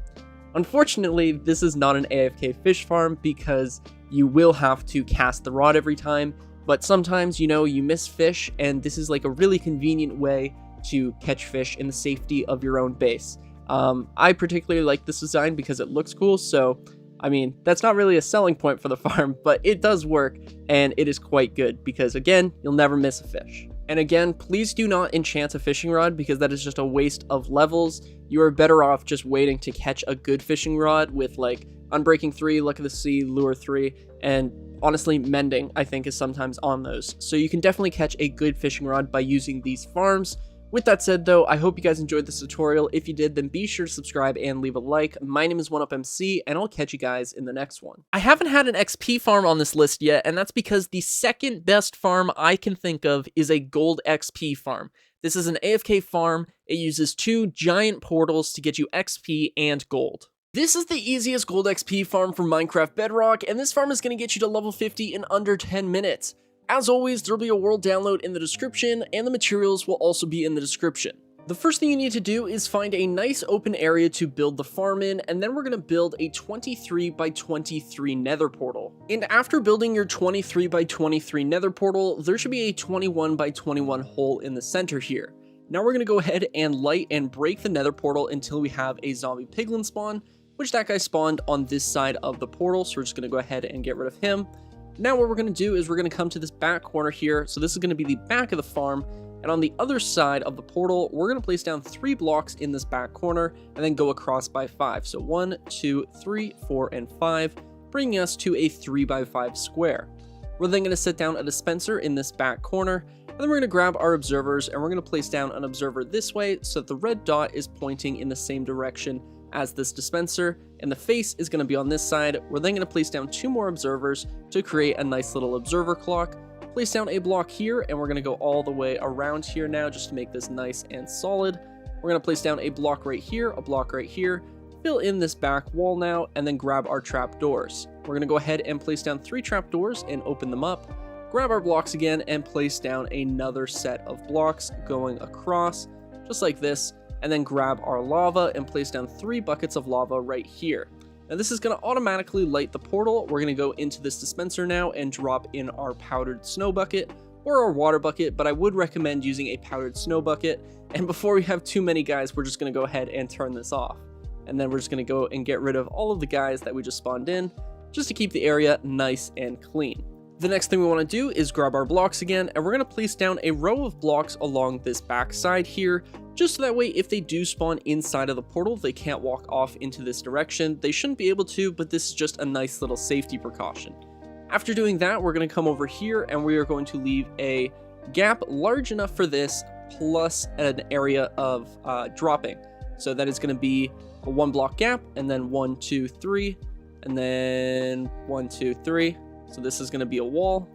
Unfortunately, this is not an AFK fish farm, because you will have to cast the rod every time. But sometimes, you know, you miss fish, and this is like a really convenient way to catch fish in the safety of your own base. I particularly like this design because it looks cool. So, I mean, that's not really a selling point for the farm, but it does work, and it is quite good because, again, you'll never miss a fish. And again, please do not enchant a fishing rod, because that is just a waste of levels. You are better off just waiting to catch a good fishing rod with like Unbreaking 3, Luck of the Sea, Lure 3, and honestly, Mending, I think, is sometimes on those. So you can definitely catch a good fishing rod by using these farms. With that said, though, I hope you guys enjoyed this tutorial. If you did, then be sure to subscribe and leave a like. My name is 1UpMC, and I'll catch you guys in the next one. I haven't had an XP farm on this list yet, and that's because the second best farm I can think of is a gold XP farm. This is an AFK farm. It uses 2 giant portals to get you XP and gold. This is the easiest gold XP farm for Minecraft Bedrock, and this farm is going to get you to level 50 in under 10 minutes. As always, there'll be a world download in the description, and the materials will also be in the description. The first thing you need to do is find a nice open area to build the farm in, and then we're going to build a 23 by 23 nether portal. And after building your 23 by 23 nether portal, there should be a 21 by 21 hole in the center here. Now we're going to go ahead and light and break the nether portal until we have a zombie piglin spawn, which that guy spawned on this side of the portal, so we're just going to go ahead and get rid of him. Now what we're going to do is we're going to come to this back corner here. So this is going to be the back of the farm. And on the other side of the portal, we're going to place down 3 blocks in this back corner and then go across by 5. So 1, 2, 3, 4, and 5, bringing us to a 3 by 5 square. We're then going to set down a dispenser in this back corner. And then we're going to grab our observers, and we're going to place down an observer this way so that the red dot is pointing in the same direction as this dispenser, and the face is going to be on this side. We're then going to place down 2 more observers to create a nice little observer clock. Place down a block here, and we're going to go all the way around here now just to make this nice and solid. We're going to place down a block right here, a block right here, fill in this back wall now, and then grab our trap doors. We're going to go ahead and place down 3 trap doors and open them up. Grab our blocks again and place down another set of blocks going across, just like this. And then grab our lava and place down 3 buckets of lava right here. Now this is going to automatically light the portal. We're going to go into this dispenser now and drop in our powdered snow bucket or our water bucket, but I would recommend using a powdered snow bucket. And before we have too many guys, we're just going to go ahead and turn this off. And then we're just going to go and get rid of all of the guys that we just spawned in, just to keep the area nice and clean. The next thing we want to do is grab our blocks again, and we're going to place down a row of blocks along this back side here, just so that way if they do spawn inside of the portal, they can't walk off into this direction. They shouldn't be able to, but this is just a nice little safety precaution. After doing that, we're going to come over here and we are going to leave a gap large enough for this, plus an area of dropping. So that is going to be a 1 block gap, and then 1, 2, 3, and then 1, 2, 3. So this is going to be a wall,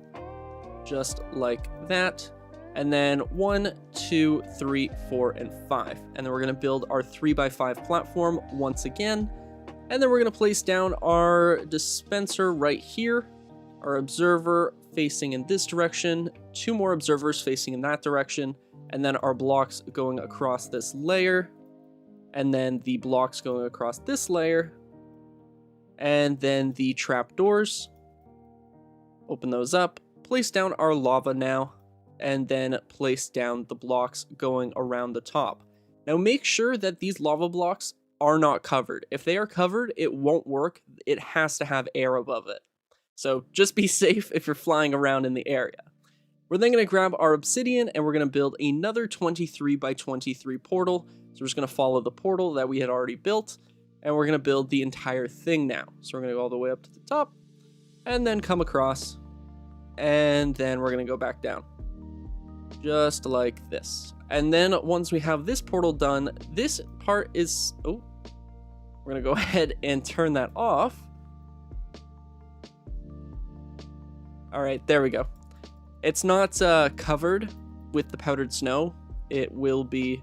just like that. And then 1, 2, 3, 4, and 5. And then we're going to build our 3 by 5 platform once again. And then we're going to place down our dispenser right here, our observer facing in this direction, 2 more observers facing in that direction, and then our blocks going across this layer, and then the blocks going across this layer, and then the trapdoors. Open those up, place down our lava now, and then place down the blocks going around the top. Now make sure that these lava blocks are not covered. If they are covered, it won't work. It has to have air above it. So just be safe if you're flying around in the area. We're then going to grab our obsidian and we're going to build another 23 by 23 portal. So we're just going to follow the portal that we had already built, and we're going to build the entire thing now. So we're going to go all the way up to the top and then come across, and then we're going to go back down. Just like this. And then once we have this portal done, this part is, we're going to go ahead and turn that off. All right, there we go. It's not covered with the powdered snow. It will be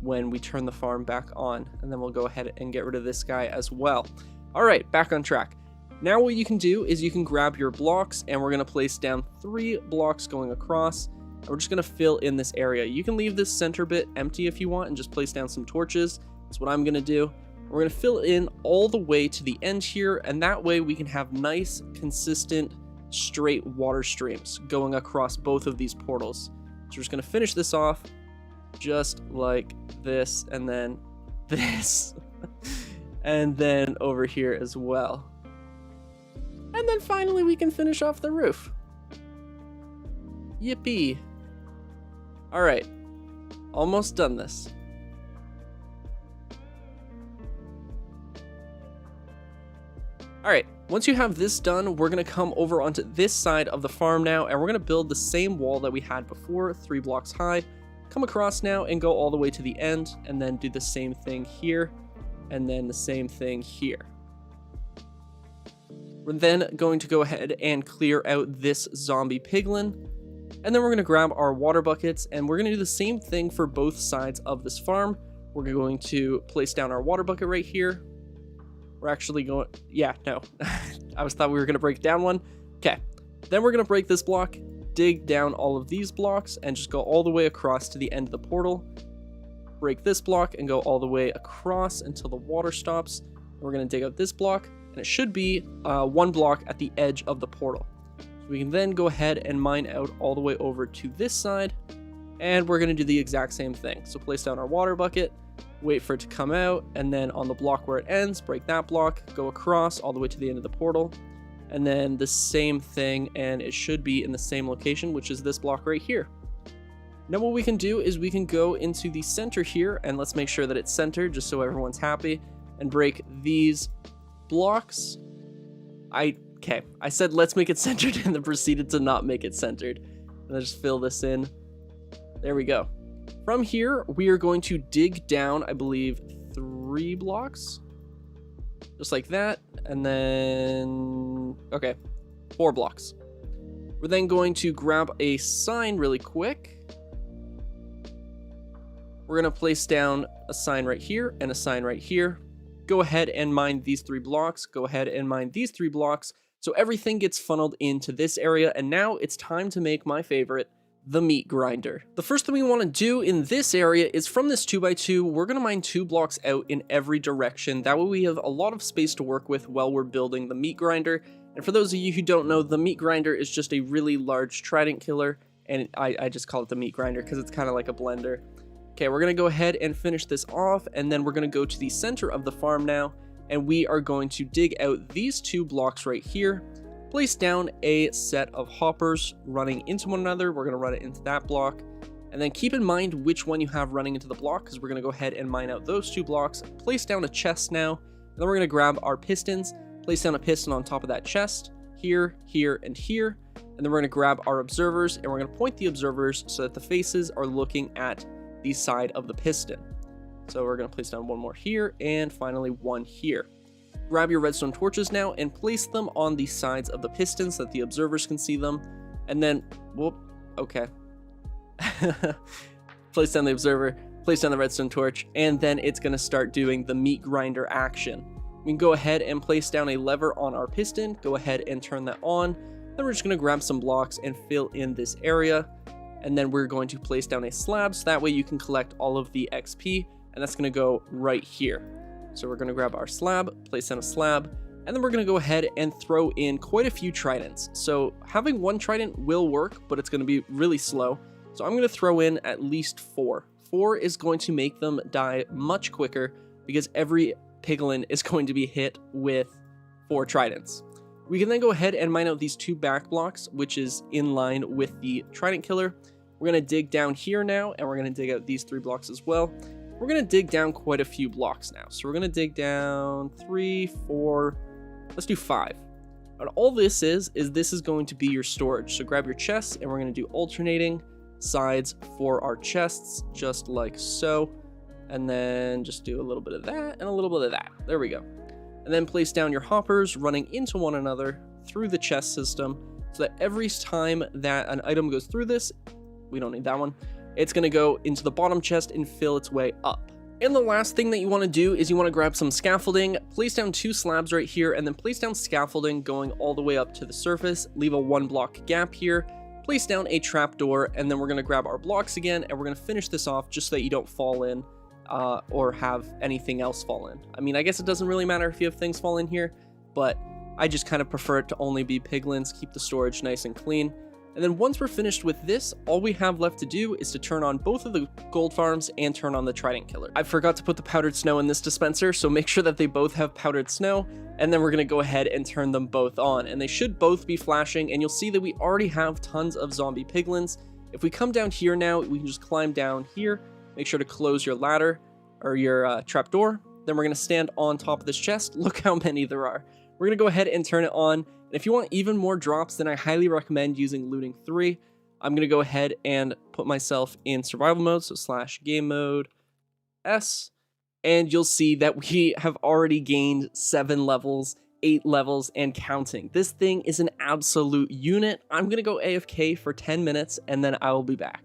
when we turn the farm back on, and then we'll go ahead and get rid of this guy as well. All right, back on track. Now what you can do is you can grab your blocks, and we're going to place down 3 blocks going across. And we're just going to fill in this area. You can leave this center bit empty if you want and just place down some torches. That's what I'm going to do. We're going to fill in all the way to the end here, and that way we can have nice, consistent, straight water streams going across both of these portals. So we're just going to finish this off just like this, and then this, and then over here as well. And then finally we can finish off the roof. Yippee. All right, almost done this. All right, once you have this done, we're gonna come over onto this side of the farm now, and we're gonna build the same wall that we had before, 3 blocks high. Come across now and go all the way to the end, and then do the same thing here, and then the same thing here. We're then going to go ahead and clear out this zombie piglin, and then we're gonna grab our water buckets, and we're gonna do the same thing for both sides of this farm. We're going to place down our water bucket right here. We're actually going, yeah, no. I thought we were gonna break down one. Okay, then we're gonna break this block, dig down all of these blocks, and just go all the way across to the end of the portal. Break this block and go all the way across until the water stops. We're gonna dig out this block, and it should be 1 block at the edge of the portal. So we can then go ahead and mine out all the way over to this side, and we're gonna do the exact same thing. So place down our water bucket, wait for it to come out, and then on the block where it ends, break that block, go across all the way to the end of the portal, and then the same thing, and it should be in the same location, which is this block right here. Now what we can do is we can go into the center here, and let's make sure that it's centered just so everyone's happy, and break these blocks. I said let's make it centered and then proceeded to not make it centered. And let's just fill this in. There we go. From here, we are going to dig down, I believe, 3 blocks. Just like that. And then, okay, 4 blocks. We're then going to grab a sign really quick. We're going to place down a sign right here and a sign right here. Go ahead and mine these 3 blocks. Go ahead and mine these 3 blocks. So everything gets funneled into this area. And now it's time to make my favorite, the meat grinder. The first thing we want to do in this area is from this 2x2, we're going to mine 2 blocks out in every direction. That way we have a lot of space to work with while we're building the meat grinder. And for those of you who don't know, the meat grinder is just a really large trident killer. And I just call it the meat grinder because it's kind of like a blender. Okay, we're going to go ahead and finish this off. And then we're going to go to the center of the farm now. And we are going to dig out these 2 blocks right here. Place down a set of hoppers running into one another. We're going to run it into that block. And then keep in mind which one you have running into the block, because we're going to go ahead and mine out those 2 blocks. Place down a chest now. And then we're going to grab our pistons. Place down a piston on top of that chest. Here, here, and here. And then we're going to grab our observers. And we're going to point the observers so that the faces are looking at the side of the piston. So we're going to place down 1 more here. And finally 1 here. Grab your redstone torches now and place them on the sides of the pistons so that the observers can see them. And then, whoop, okay. Place down the observer, place down the redstone torch, and then it's going to start doing the meat grinder action. We can go ahead and place down a lever on our piston, go ahead and turn that on. Then we're just going to grab some blocks and fill in this area. And then we're going to place down a slab so that way you can collect all of the XP, and that's going to go right here. So we're going to grab our slab, place down a slab, and then we're going to go ahead and throw in quite a few tridents. So having one trident will work, but it's going to be really slow. So I'm going to throw in at least 4. 4 is going to make them die much quicker because every piglin is going to be hit with 4 tridents. We can then go ahead and mine out these 2 back blocks, which is in line with the trident killer. We're going to dig down here now, and we're going to dig out these 3 blocks as well. We're going to dig down quite a few blocks now. So we're going to dig down 3, 4, let's do 5. And all this is this is going to be your storage. So grab your chests, and we're going to do alternating sides for our chests, just like so. And then just do a little bit of that and a little bit of that. There we go. And then place down your hoppers running into one another through the chest system so that every time that an item goes through this, we don't need that one, it's going to go into the bottom chest and fill its way up. And the last thing that you want to do is you want to grab some scaffolding, place down 2 slabs right here, and then place down scaffolding going all the way up to the surface, leave a 1 block gap here, place down a trapdoor, and then we're going to grab our blocks again, and we're going to finish this off just so that you don't fall in or have anything else fall in. I mean, I guess it doesn't really matter if you have things fall in here, but I just kind of prefer it to only be piglins, keep the storage nice and clean. And then once we're finished with this, all we have left to do is to turn on both of the gold farms and turn on the trident killer. I forgot to put the powdered snow in this dispenser, so make sure that they both have powdered snow, and then we're going to go ahead and turn them both on. And they should both be flashing, and you'll see that we already have tons of zombie piglins. If we come down here now, we can just climb down here. Make sure to close your ladder or your trapdoor. Then we're going to stand on top of this chest. Look how many there are. We're going to go ahead and turn it on. And if you want even more drops, then I highly recommend using looting 3. I'm going to go ahead and put myself in survival mode. So /game mode S. And you'll see that we have already gained 7 levels, 8 levels, and counting. This thing is an absolute unit. I'm going to go AFK for 10 minutes and then I will be back.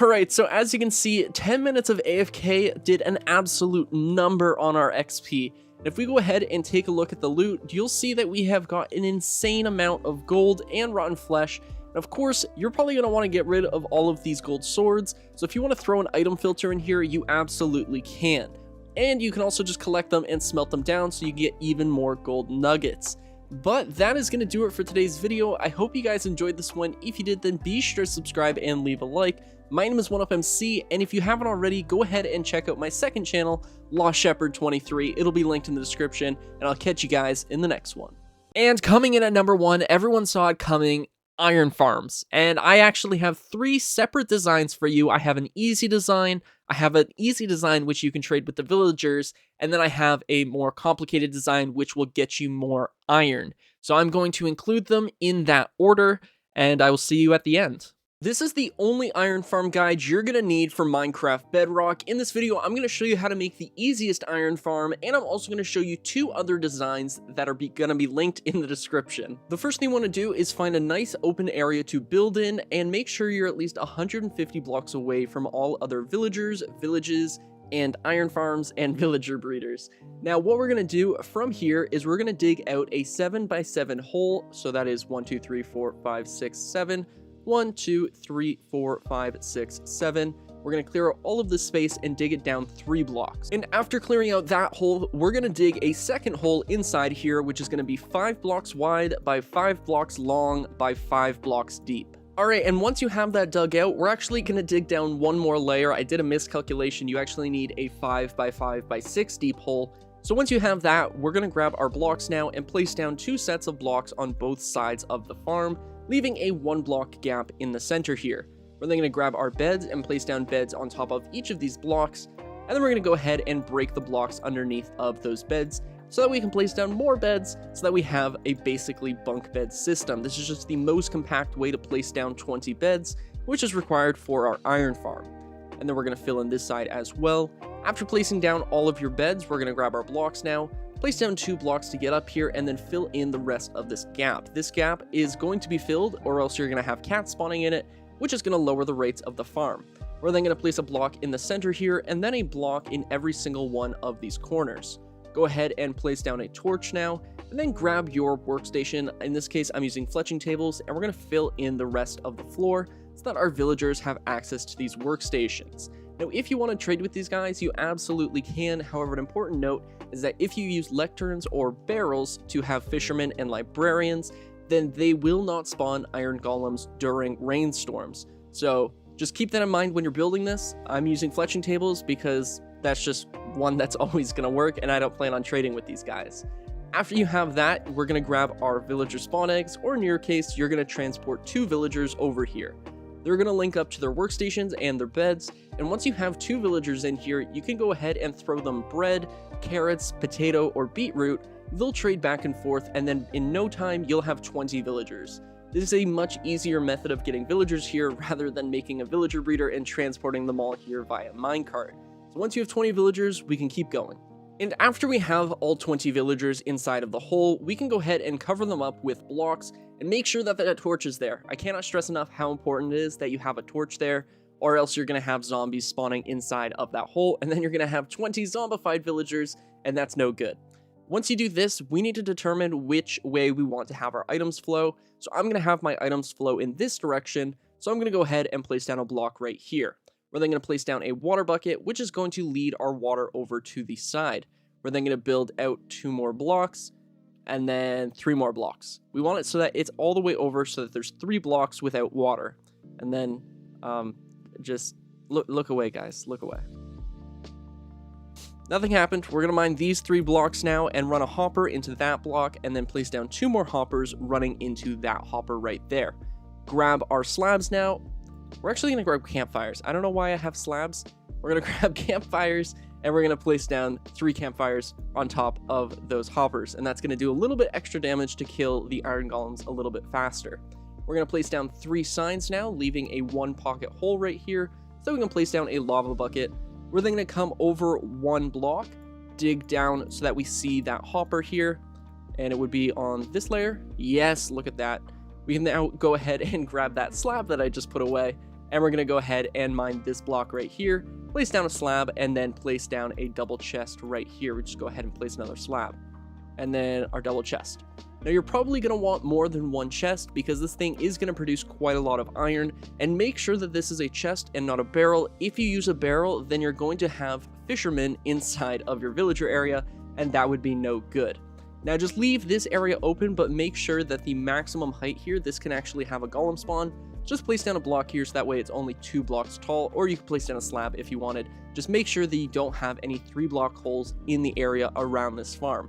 Alright, so as you can see, 10 minutes of AFK did an absolute number on our XP. And if we go ahead and take a look at the loot, you'll see that we have got an insane amount of gold and rotten flesh. And of course, you're probably going to want to get rid of all of these gold swords. So if you want to throw an item filter in here, you absolutely can. And you can also just collect them and smelt them down so you get even more gold nuggets. But that is going to do it for today's video. I hope you guys enjoyed this one. If you did, then be sure to subscribe and leave a like. My name is 1UpMC, and if you haven't already, go ahead and check out my second channel, Lost Shepherd 23. It'll be linked in the description, and I'll catch you guys in the next one. And coming in at number 1, everyone saw it coming, iron farms. And I actually have 3 separate designs for you. I have an easy design, which you can trade with the villagers, and then I have a more complicated design which will get you more iron. So I'm going to include them in that order, and I will see you at the end. This is the only iron farm guide you're going to need for Minecraft Bedrock. In this video, I'm going to show you how to make the easiest iron farm, and I'm also going to show you 2 other designs that are going to be linked in the description. The first thing you want to do is find a nice open area to build in, and make sure you're at least 150 blocks away from all other villagers, villages, and iron farms and villager breeders. Now what we're going to do from here is we're going to dig out a 7x7 hole, so that is 1, 2, 3, 4, 5, 6, 7. 1, 2, 3, 4, 5, 6, 7. We're going to clear out all of this space and dig it down 3 blocks. And after clearing out that hole, we're going to dig a second hole inside here, which is going to be 5 blocks wide by 5 blocks long by 5 blocks deep. Alright, and once you have that dug out, we're actually going to dig down one more layer. I did a miscalculation. You actually need a 5 by 5 by 6 deep hole. So once you have that, we're going to grab our blocks now and place down 2 sets of blocks on both sides of the farm, leaving a 1 block gap in the center here. We're then going to grab our beds and place down beds on top of each of these blocks, and then we're going to go ahead and break the blocks underneath of those beds so that we can place down more beds so that we have a basically bunk bed system. This is just the most compact way to place down 20 beds, which is required for our iron farm. And then we're going to fill in this side as well. After placing down all of your beds, we're going to grab our blocks now, place down 2 blocks to get up here, and then fill in the rest of this gap. This gap is going to be filled, or else you're going to have cats spawning in it, which is going to lower the rates of the farm. We're then going to place a block in the center here, and then a block in every single one of these corners. Go ahead and place down a torch now, and then grab your workstation. In this case, I'm using fletching tables, and we're going to fill in the rest of the floor so that our villagers have access to these workstations. Now, if you want to trade with these guys, you absolutely can. However, an important note is that if you use lecterns or barrels to have fishermen and librarians, then they will not spawn iron golems during rainstorms. So just keep that in mind when you're building this. I'm using fletching tables because that's just one that's always going to work, and I don't plan on trading with these guys. After you have that, we're going to grab our villager spawn eggs, or in your case, you're going to transport 2 villagers over here. They're going to link up to their workstations and their beds, and once you have 2 villagers in here, you can go ahead and throw them bread, carrots, potato, or beetroot. They'll trade back and forth, and then in no time, you'll have 20 villagers. This is a much easier method of getting villagers here rather than making a villager breeder and transporting them all here via minecart. So once you have 20 villagers, we can keep going. And after we have all 20 villagers inside of the hole, we can go ahead and cover them up with blocks and make sure that that torch is there. I cannot stress enough how important it is that you have a torch there, or else you're going to have zombies spawning inside of that hole, and then you're going to have 20 zombified villagers, and that's no good. Once you do this, we need to determine which way we want to have our items flow. So I'm going to have my items flow in this direction, so I'm going to go ahead and place down a block right here. We're then going to place down a water bucket, which is going to lead our water over to the side. We're then going to build out 2 more blocks, and then 3 more blocks. We want it so that it's all the way over so that there's 3 blocks without water. And then just look away, guys, look away. Nothing happened. We're going to mine these 3 blocks now and run a hopper into that block, and then place down 2 more hoppers running into that hopper right there. Grab our slabs now. We're actually going to grab campfires. I don't know why I have slabs. We're going to grab campfires, and we're going to place down 3 campfires on top of those hoppers, and that's going to do a little bit extra damage to kill the iron golems a little bit faster. We're going to place down 3 signs now, leaving a 1 pocket hole right here, so we can place down a lava bucket. We're then going to come over 1 block, dig down so that we see that hopper here, and it would be on this layer. Yes, look at that. We can now go ahead and grab that slab that I just put away, and we're going to go ahead and mine this block right here, place down a slab, and then place down a double chest right here. We just go ahead and place another slab, and then our double chest. Now you're probably going to want more than 1 chest because this thing is going to produce quite a lot of iron, and make sure that this is a chest and not a barrel. If you use a barrel, then you're going to have fishermen inside of your villager area, and that would be no good. Now just leave this area open, but make sure that the maximum height here, this can actually have a golem spawn. Just place down a block here so that way it's only 2 blocks tall, or you can place down a slab if you wanted. Just make sure that you don't have any 3-block holes in the area around this farm.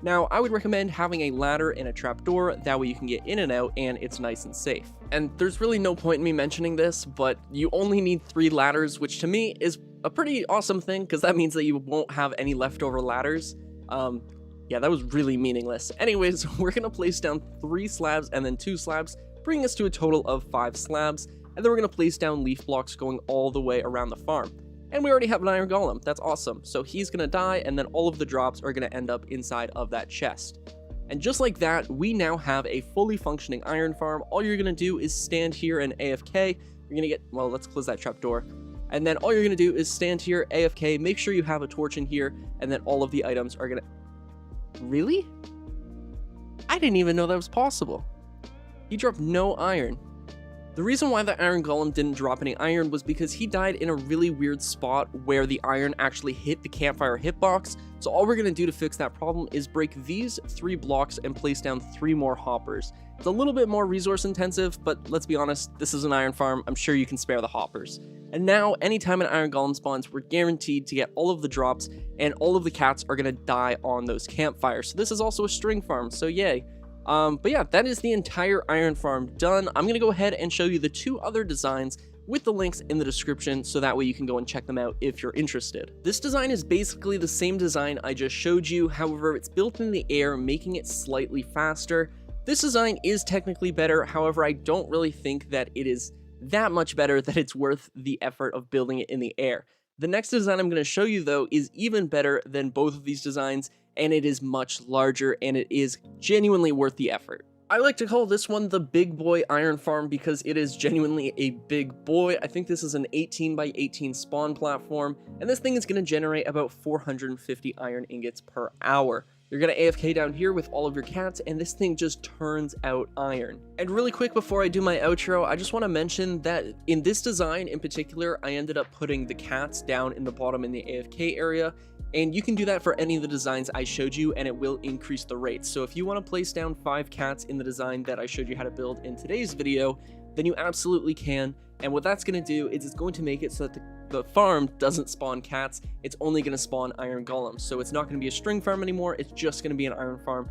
Now, I would recommend having a ladder and a trapdoor, that way you can get in and out and it's nice and safe. And there's really no point in me mentioning this, but you only need 3 ladders, which to me is a pretty awesome thing, because that means that you won't have any leftover ladders. Yeah, that was really meaningless. Anyways, we're going to place down 3 slabs and then 2 slabs, bringing us to a total of 5 slabs, and then we're going to place down leaf blocks going all the way around the farm. And we already have an iron golem. That's awesome. So he's going to die, and then all of the drops are going to end up inside of that chest. And just like that, we now have a fully functioning iron farm. All you're going to do is stand here and AFK. You're going to get, well, let's close that trapdoor. And then all you're going to do is stand here, AFK, make sure you have a torch in here, and then all of the items are going to... Really? I didn't even know that was possible. He dropped no iron. The reason why the iron golem didn't drop any iron was because he died in a really weird spot where the iron actually hit the campfire hitbox. So all we're going to do to fix that problem is break these 3 blocks and place down 3 more hoppers. It's a little bit more resource intensive, but let's be honest, this is an iron farm. I'm sure you can spare the hoppers. And now, anytime an iron golem spawns, we're guaranteed to get all of the drops, and all of the cats are going to die on those campfires. So this is also a string farm, so yay. But yeah, that is the entire iron farm done. I'm going to go ahead and show you the 2 other designs with the links in the description, so that way you can go and check them out if you're interested. This design is basically the same design I just showed you, however it's built in the air, making it slightly faster. This design is technically better, however I don't really think that it is that much better that it's worth the effort of building it in the air. The next design I'm going to show you though is even better than both of these designs, and it is much larger, and it is genuinely worth the effort. I like to call this one the big boy iron farm because it is genuinely a big boy. I think this is an 18 by 18 spawn platform, and this thing is going to generate about 450 iron ingots per hour. You're going to AFK down here with all of your cats, and this thing just turns out iron. And really quick before I do my outro, I just want to mention that in this design in particular, I ended up putting the cats down in the bottom in the AFK area, and you can do that for any of the designs I showed you, and it will increase the rates. So if you want to place down 5 cats in the design that I showed you how to build in today's video, then you absolutely can. And what that's going to do is it's going to make it so that the farm doesn't spawn cats, it's only going to spawn iron golems. So it's not going to be a string farm anymore, it's just going to be an iron farm.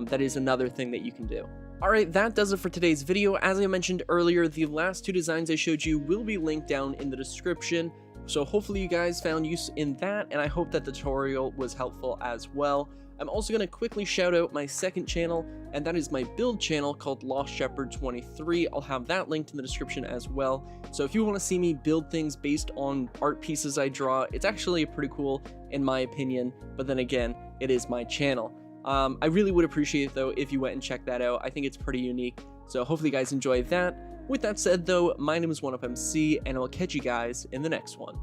That is another thing that you can do. Alright, that does it for today's video. As I mentioned earlier, the last 2 designs I showed you will be linked down in the description. So hopefully you guys found use in that, and I hope that the tutorial was helpful as well. I'm also going to quickly shout out my second channel, and that is my build channel called Lost Shepherd 23. I'll have that linked in the description as well. So if you want to see me build things based on art pieces I draw, it's actually pretty cool in my opinion, but then again, it is my channel. I really would appreciate it though if you went and checked that out. I think it's pretty unique, so hopefully you guys enjoy that. With that said though, my name is 1UpMC, and I'll catch you guys in the next one.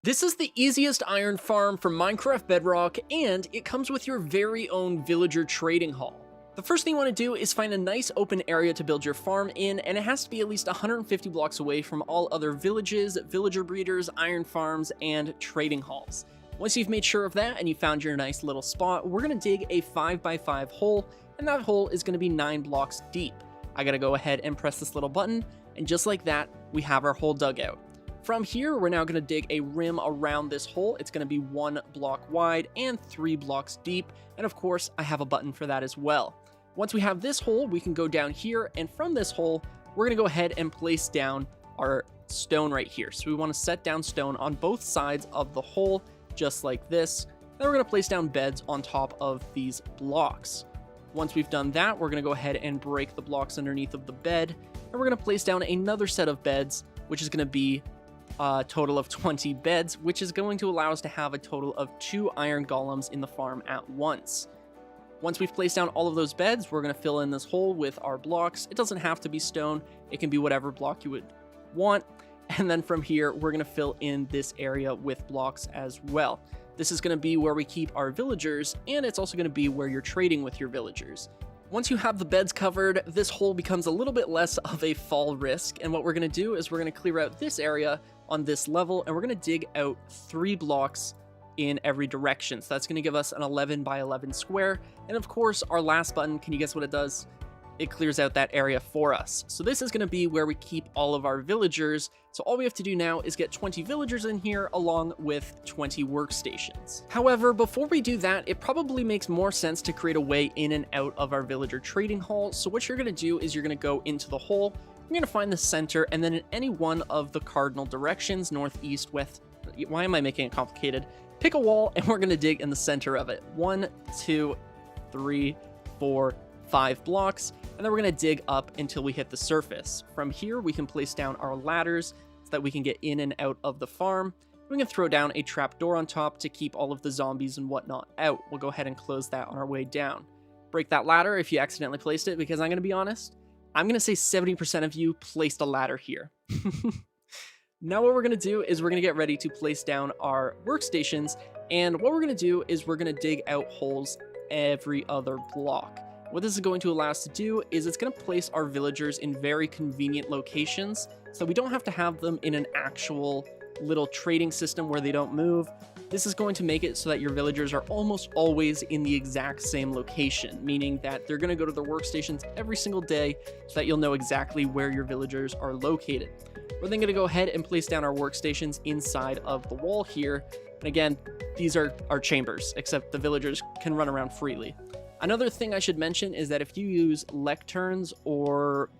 This is the easiest iron farm from Minecraft Bedrock, and it comes with your very own villager trading hall. The first thing you want to do is find a nice open area to build your farm in, and it has to be at least 150 blocks away from all other villages, villager breeders, iron farms, and trading halls. Once you've made sure of that and you found your nice little spot, we're going to dig a 5x5 hole, and that hole is going to be 9 blocks deep. I gotta go ahead and press this little button, and just like that, we have our hole dug out. From here, we're now going to dig a rim around this hole. It's going to be 1 block wide and 3 blocks deep, and of course, I have a button for that as well. Once we have this hole, we can go down here, and from this hole, we're going to go ahead and place down our stone right here. So we want to set down stone on both sides of the hole, just like this. Then we're going to place down beds on top of these blocks. Once we've done that, we're going to go ahead and break the blocks underneath of the bed, and we're going to place down another set of beds, which is going to be a total of 20 beds, which is going to allow us to have a total of 2 iron golems in the farm at once. Once we've placed down all of those beds, we're going to fill in this hole with our blocks. It doesn't have to be stone, it can be whatever block you would want. And then from here, we're going to fill in this area with blocks as well. This is going to be where we keep our villagers, and it's also going to be where you're trading with your villagers. Once you have the beds covered, this hole becomes a little bit less of a fall risk, and what we're going to do is we're going to clear out this area on this level, and we're going to dig out 3 blocks in every direction. So that's going to give us an 11 by 11 square, and of course our last button, can you guess what it does? It clears out that area for us. So this is going to be where we keep all of our villagers. So all we have to do now is get 20 villagers in here along with 20 workstations. However, before we do that, it probably makes more sense to create a way in and out of our villager trading hall. So what you're going to do is you're going to go into the hole, you're going to find the center, and then in any one of the cardinal directions, north, east, west, why am I making it complicated? Pick a wall, and we're going to dig in the center of it. 1, 2, 3, 4, 5 blocks, and then we're going to dig up until we hit the surface. From here, we can place down our ladders so that we can get in and out of the farm. We can throw down a trapdoor on top to keep all of the zombies and whatnot out. We'll go ahead and close that on our way down. Break that ladder if you accidentally placed it, because I'm going to be honest, I'm going to say 70% of you placed a ladder here. Now what we're going to do is we're going to get ready to place down our workstations, and what we're going to do is we're going to dig out holes every other block. What this is going to allow us to do is it's going to place our villagers in very convenient locations, so we don't have to have them in an actual little trading system where they don't move. This is going to make it so that your villagers are almost always in the exact same location, meaning that they're going to go to their workstations every single day so that you'll know exactly where your villagers are located. We're then going to go ahead and place down our workstations inside of the wall here. And again, these are our chambers, except the villagers can run around freely. Another thing I should mention is that if you use lecterns or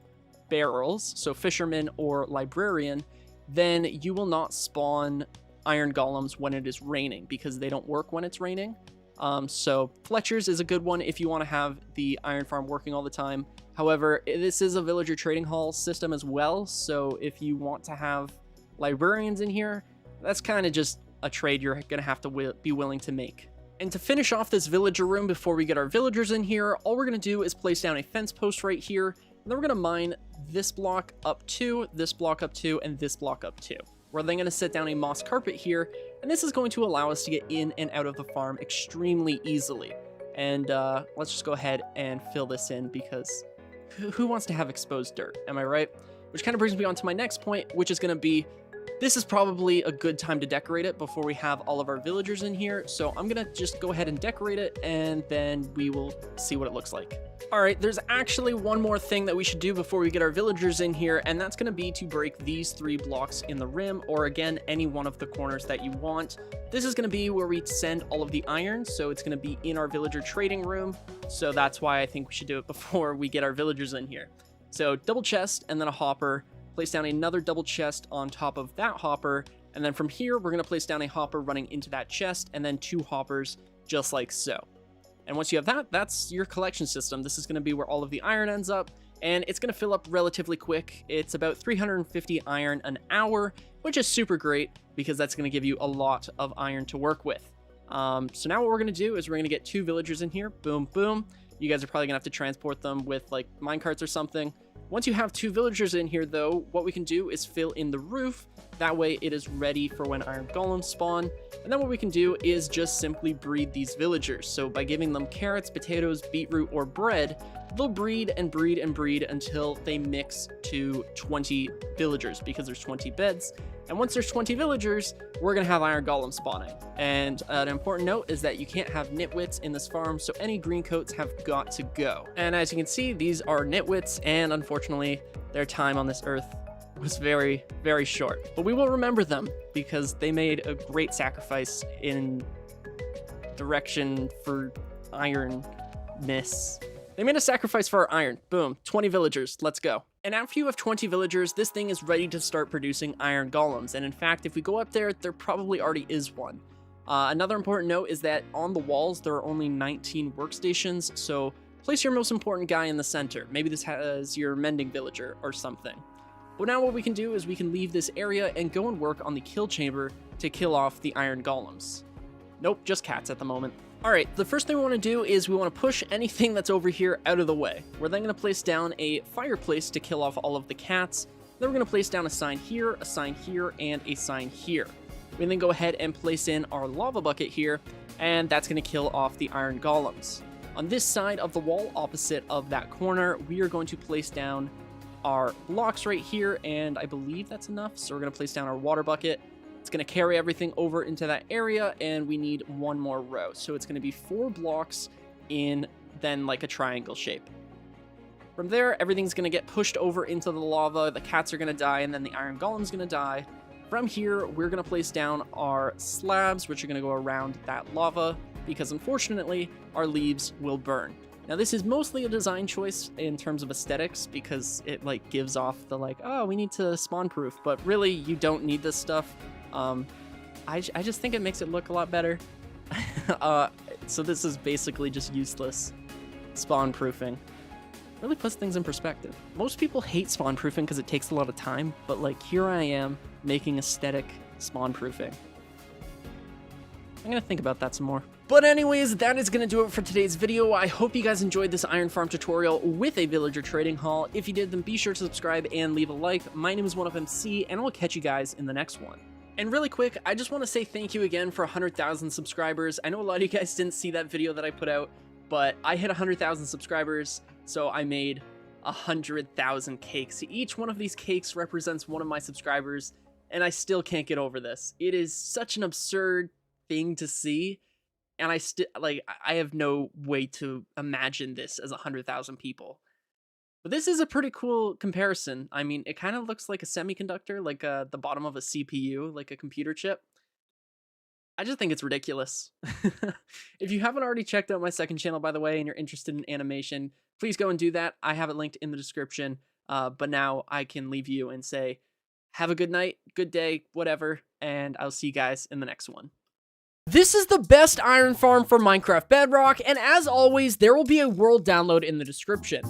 barrels, so fisherman or librarian, then you will not spawn iron golems when it is raining, because they don't work when it's raining. So Fletcher's is a good one if you want to have the iron farm working all the time. However, this is a villager trading hall system as well, so if you want to have librarians in here, that's kind of just a trade you're going to have to be willing to make. And to finish off this villager room before we get our villagers in here, all we're going to do is place down a fence post right here, and then we're going to mine this block up 2, this block up 2, and this block up 2. We're then going to set down a moss carpet here, and this is going to allow us to get in and out of the farm extremely easily. And let's just go ahead and fill this in, because who wants to have exposed dirt, am I right? Which kind of brings me on to my next point, which is going to be, this is probably a good time to decorate it before we have all of our villagers in here. So I'm going to just go ahead and decorate it, and then we will see what it looks like. All right, there's actually one more thing that we should do before we get our villagers in here, and that's going to be to break these 3 blocks in the rim, or again, any one of the corners that you want. This is going to be where we send all of the iron, so it's going to be in our villager trading room. So that's why I think we should do it before we get our villagers in here. So double chest and then a hopper. Place down another double chest on top of that hopper, and then from here we're going to place down a hopper running into that chest, and then 2 hoppers just like so. And once you have that, that's your collection system. This is going to be where all of the iron ends up, and it's going to fill up relatively quick. It's about 350 iron an hour, which is super great because that's going to give you a lot of iron to work with. So now what we're going to do is we're going to get 2 villagers in here. Boom, boom. You guys are probably going to have to transport them with like minecarts or something. Once you have 2 villagers in here though, what we can do is fill in the roof. That way it is ready for when iron golems spawn. And then what we can do is just simply breed these villagers. So by giving them carrots, potatoes, beetroot, or bread, they'll breed and breed and breed until they mix to 20 villagers, because there's 20 beds. And once there's 20 villagers, we're going to have iron golems spawning. And an important note is that you can't have nitwits in this farm, so any green coats have got to go. And as you can see, these are nitwits, and unfortunately, their time on this earth was very, very short. But we will remember them, because they made a great sacrifice in direction for ironness. They made a sacrifice for our iron. Boom, 20 villagers, let's go. And after you have 20 villagers, this thing is ready to start producing iron golems. And in fact, if we go up there, there probably already is one. Another important note is that on the walls, there are only 19 workstations. So place your most important guy in the center. Maybe this has your mending villager or something. But now what we can do is we can leave this area and go and work on the kill chamber to kill off the iron golems. Nope, just cats at the moment. Alright, the first thing we want to do is we want to push anything that's over here out of the way. We're then going to place down a fireplace to kill off all of the cats. Then we're going to place down a sign here, and a sign here. We then go ahead and place in our lava bucket here, and that's going to kill off the iron golems. On this side of the wall, opposite of that corner, we are going to place down our blocks right here, and I believe that's enough. So we're going to place down our water bucket. It's going to carry everything over into that area, and we need one more row. So it's going to be 4 blocks in then like a triangle shape. From there, everything's going to get pushed over into the lava, the cats are going to die, and then the iron golem's going to die. From here, we're going to place down our slabs, which are going to go around that lava, because unfortunately, our leaves will burn. Now, this is mostly a design choice in terms of aesthetics, because it like gives off the like, oh, we need to spawn proof, but really you don't need this stuff. I just think it makes it look a lot better. So this is basically just useless spawn proofing. Really puts things in perspective. Most people hate spawn proofing because it takes a lot of time, but like here I am making aesthetic spawn proofing. I'm gonna think about that some more. But anyways, that is gonna do it for today's video. I hope you guys enjoyed this iron farm tutorial with a villager trading hall. If you did, then be sure to subscribe and leave a like. My name is OneUpMC, and I'll catch you guys in the next one. And really quick, I just want to say thank you again for 100,000 subscribers. I know a lot of you guys didn't see that video that I put out, but I hit 100,000 subscribers, so I made 100,000 cakes. Each one of these cakes represents one of my subscribers, and I still can't get over this. It is such an absurd thing to see, and I have no way to imagine this as 100,000 people. But this is a pretty cool comparison. I mean, it kind of looks like a semiconductor, like the bottom of a CPU, like a computer chip. I just think it's ridiculous. If you haven't already checked out my second channel, by the way, and you're interested in animation, please go and do that. I have it linked in the description. But now I can leave you and say, have a good night, good day, whatever, and I'll see you guys in the next one. This is the best iron farm for Minecraft Bedrock, and as always, there will be a world download in the description.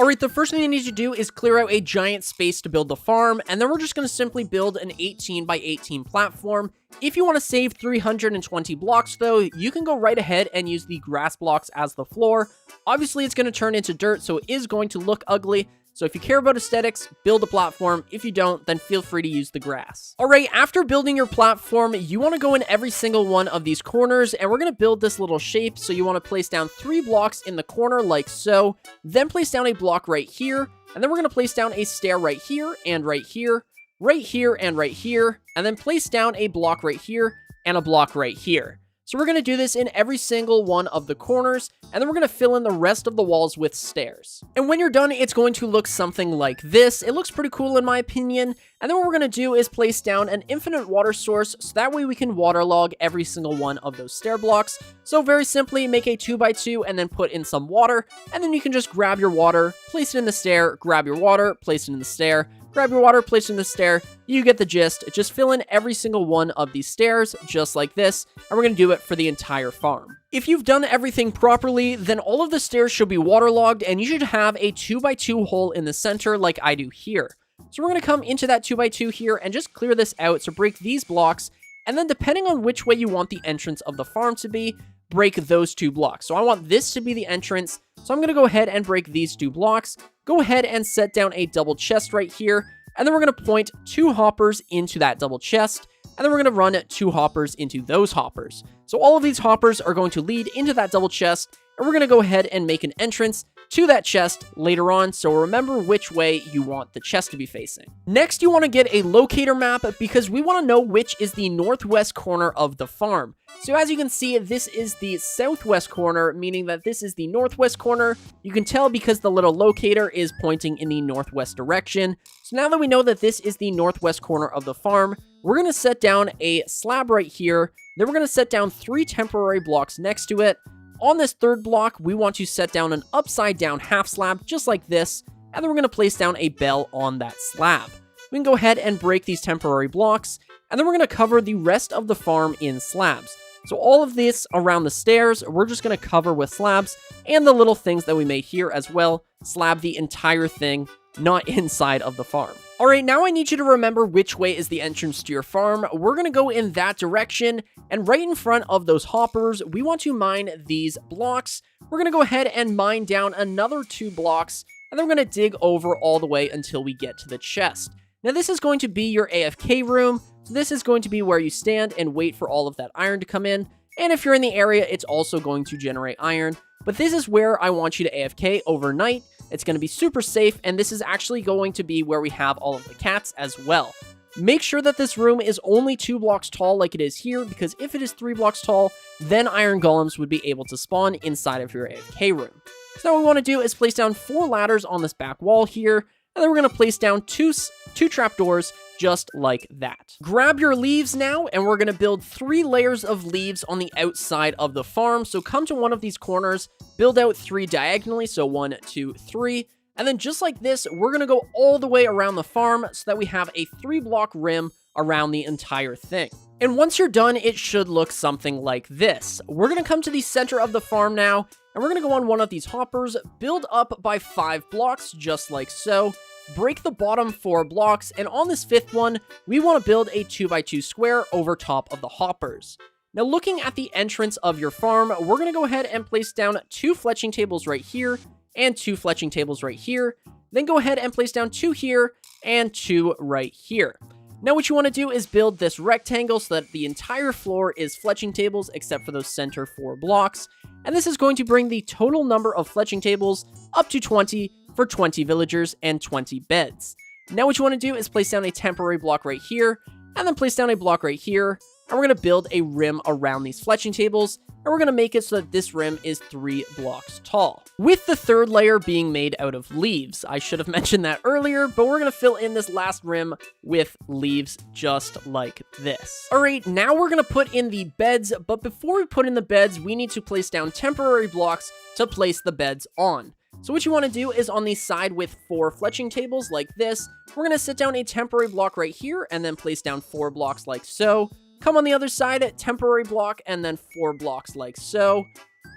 Alright, the first thing you need to do is clear out a giant space to build the farm, and then we're just going to simply build an 18 by 18 platform. If you want to save 320 blocks though, you can go right ahead and use the grass blocks as the floor. Obviously, it's going to turn into dirt, so it is going to look ugly. So if you care about aesthetics, build a platform. If you don't, then feel free to use the grass. Alright, after building your platform, you want to go in every single one of these corners, and we're going to build this little shape. So you want to place down 3 blocks in the corner like so, then place down a block right here, and then we're going to place down a stair right here, and right here, right here, and right here, and then place down a block right here, and a block right here. So we're going to do this in every single one of the corners, and then we're going to fill in the rest of the walls with stairs. And when you're done, it's going to look something like this. It looks pretty cool in my opinion. And then what we're going to do is place down an infinite water source, so that way we can waterlog every single one of those stair blocks. So very simply, make a 2x2 and then put in some water, and then you can just grab your water, place it in the stair, grab your water, place it in the stair, grab your water, place it in the stair. You get the gist. Just fill in every single one of these stairs, just like this, and we're going to do it for the entire farm. If you've done everything properly, then all of the stairs should be waterlogged, and you should have a 2x2 hole in the center like I do here. So we're going to come into that 2x2 here and just clear this out, so break these blocks, and then depending on which way you want the entrance of the farm to be, break those 2 blocks. So I want this to be the entrance, so I'm going to go ahead and break these 2 blocks, go ahead and set down a double chest right here, and then we're going to point 2 hoppers into that double chest, and then we're going to run 2 hoppers into those hoppers. So all of these hoppers are going to lead into that double chest, and we're going to go ahead and make an entrance to that chest later on, so remember which way you want the chest to be facing. Next, you want to get a locator map because we want to know which is the northwest corner of the farm. So as you can see, this is the southwest corner, meaning that this is the northwest corner. You can tell because the little locator is pointing in the northwest direction. So now that we know that this is the northwest corner of the farm, we're going to set down a slab right here. Then we're going to set down 3 temporary blocks next to it. On this 3rd block, we want to set down an upside down half slab, just like this, and then we're going to place down a bell on that slab. We can go ahead and break these temporary blocks, and then we're going to cover the rest of the farm in slabs. So all of this around the stairs, we're just going to cover with slabs, and the little things that we made here as well, slab the entire thing, not inside of the farm. Alright, now I need you to remember which way is the entrance to your farm. We're going to go in that direction, and right in front of those hoppers, we want to mine these blocks. We're going to go ahead and mine down another 2 blocks, and then we're going to dig over all the way until we get to the chest. Now this is going to be your AFK room, so this is going to be where you stand and wait for all of that iron to come in, and if you're in the area, it's also going to generate iron. But this is where I want you to AFK overnight. It's going to be super safe, and this is actually going to be where we have all of the cats as well. Make sure that this room is only 2 blocks tall like it is here, because if it is 3 blocks tall, then iron golems would be able to spawn inside of your AFK room. So now what we want to do is place down 4 ladders on this back wall here, and then we're going to place down two trapdoors just like that. Grab your leaves now, and we're going to build 3 layers of leaves on the outside of the farm. So come to one of these corners, build out 3 diagonally, so 1, 2, 3, and then just like this, we're going to go all the way around the farm so that we have a 3-block rim around the entire thing. And once you're done, it should look something like this. We're going to come to the center of the farm now, and we're going to go on one of these hoppers, build up by 5 blocks, just like so. Break the bottom 4 blocks, and on this 5th one, we want to build a 2x2 square over top of the hoppers. Now looking at the entrance of your farm, we're going to go ahead and place down 2 fletching tables right here, and 2 fletching tables right here. Then go ahead and place down 2 here, and 2 right here. Now what you want to do is build this rectangle so that the entire floor is fletching tables except for those center 4 blocks. And this is going to bring the total number of fletching tables up to 20 for 20 villagers and 20 beds. Now what you want to do is place down a temporary block right here, and then place down a block right here, and we're going to build a rim around these fletching tables, and we're going to make it so that this rim is 3 blocks tall, with the 3rd layer being made out of leaves. I should have mentioned that earlier, but we're going to fill in this last rim with leaves just like this. Alright, now we're going to put in the beds, but before we put in the beds, we need to place down temporary blocks to place the beds on. So what you want to do is on the side with 4 fletching tables like this, we're going to sit down a temporary block right here and then place down 4 blocks like so. Come on the other side, temporary block, and then 4 blocks like so.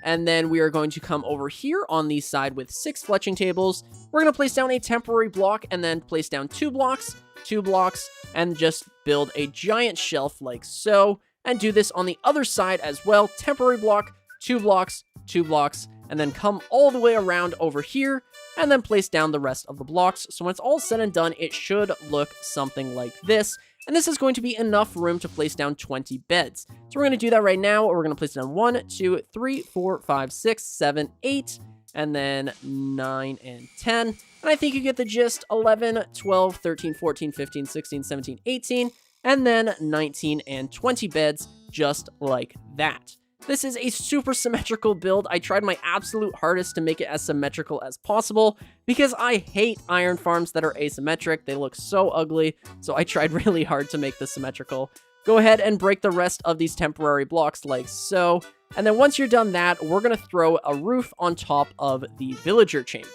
And then we are going to come over here on the side with 6 fletching tables. We're going to place down a temporary block and then place down 2 blocks, and just build a giant shelf like so. And do this on the other side as well. Temporary block, 2 blocks, and then come all the way around over here and then place down the rest of the blocks. So when it's all said and done, it should look something like this. And this is going to be enough room to place down 20 beds. So we're going to do that right now. We're going to place down 1, 2, 3, 4, 5, 6, 7, 8, and then 9 and 10. And I think you get the gist. 11, 12, 13, 14, 15, 16, 17, 18, and then 19 and 20 beds, just like that. This is a super symmetrical build. I tried my absolute hardest to make it as symmetrical as possible because I hate iron farms that are asymmetric. They look so ugly, so I tried really hard to make this symmetrical. Go ahead and break the rest of these temporary blocks like so. And then once you're done that, we're going to throw a roof on top of the villager chamber.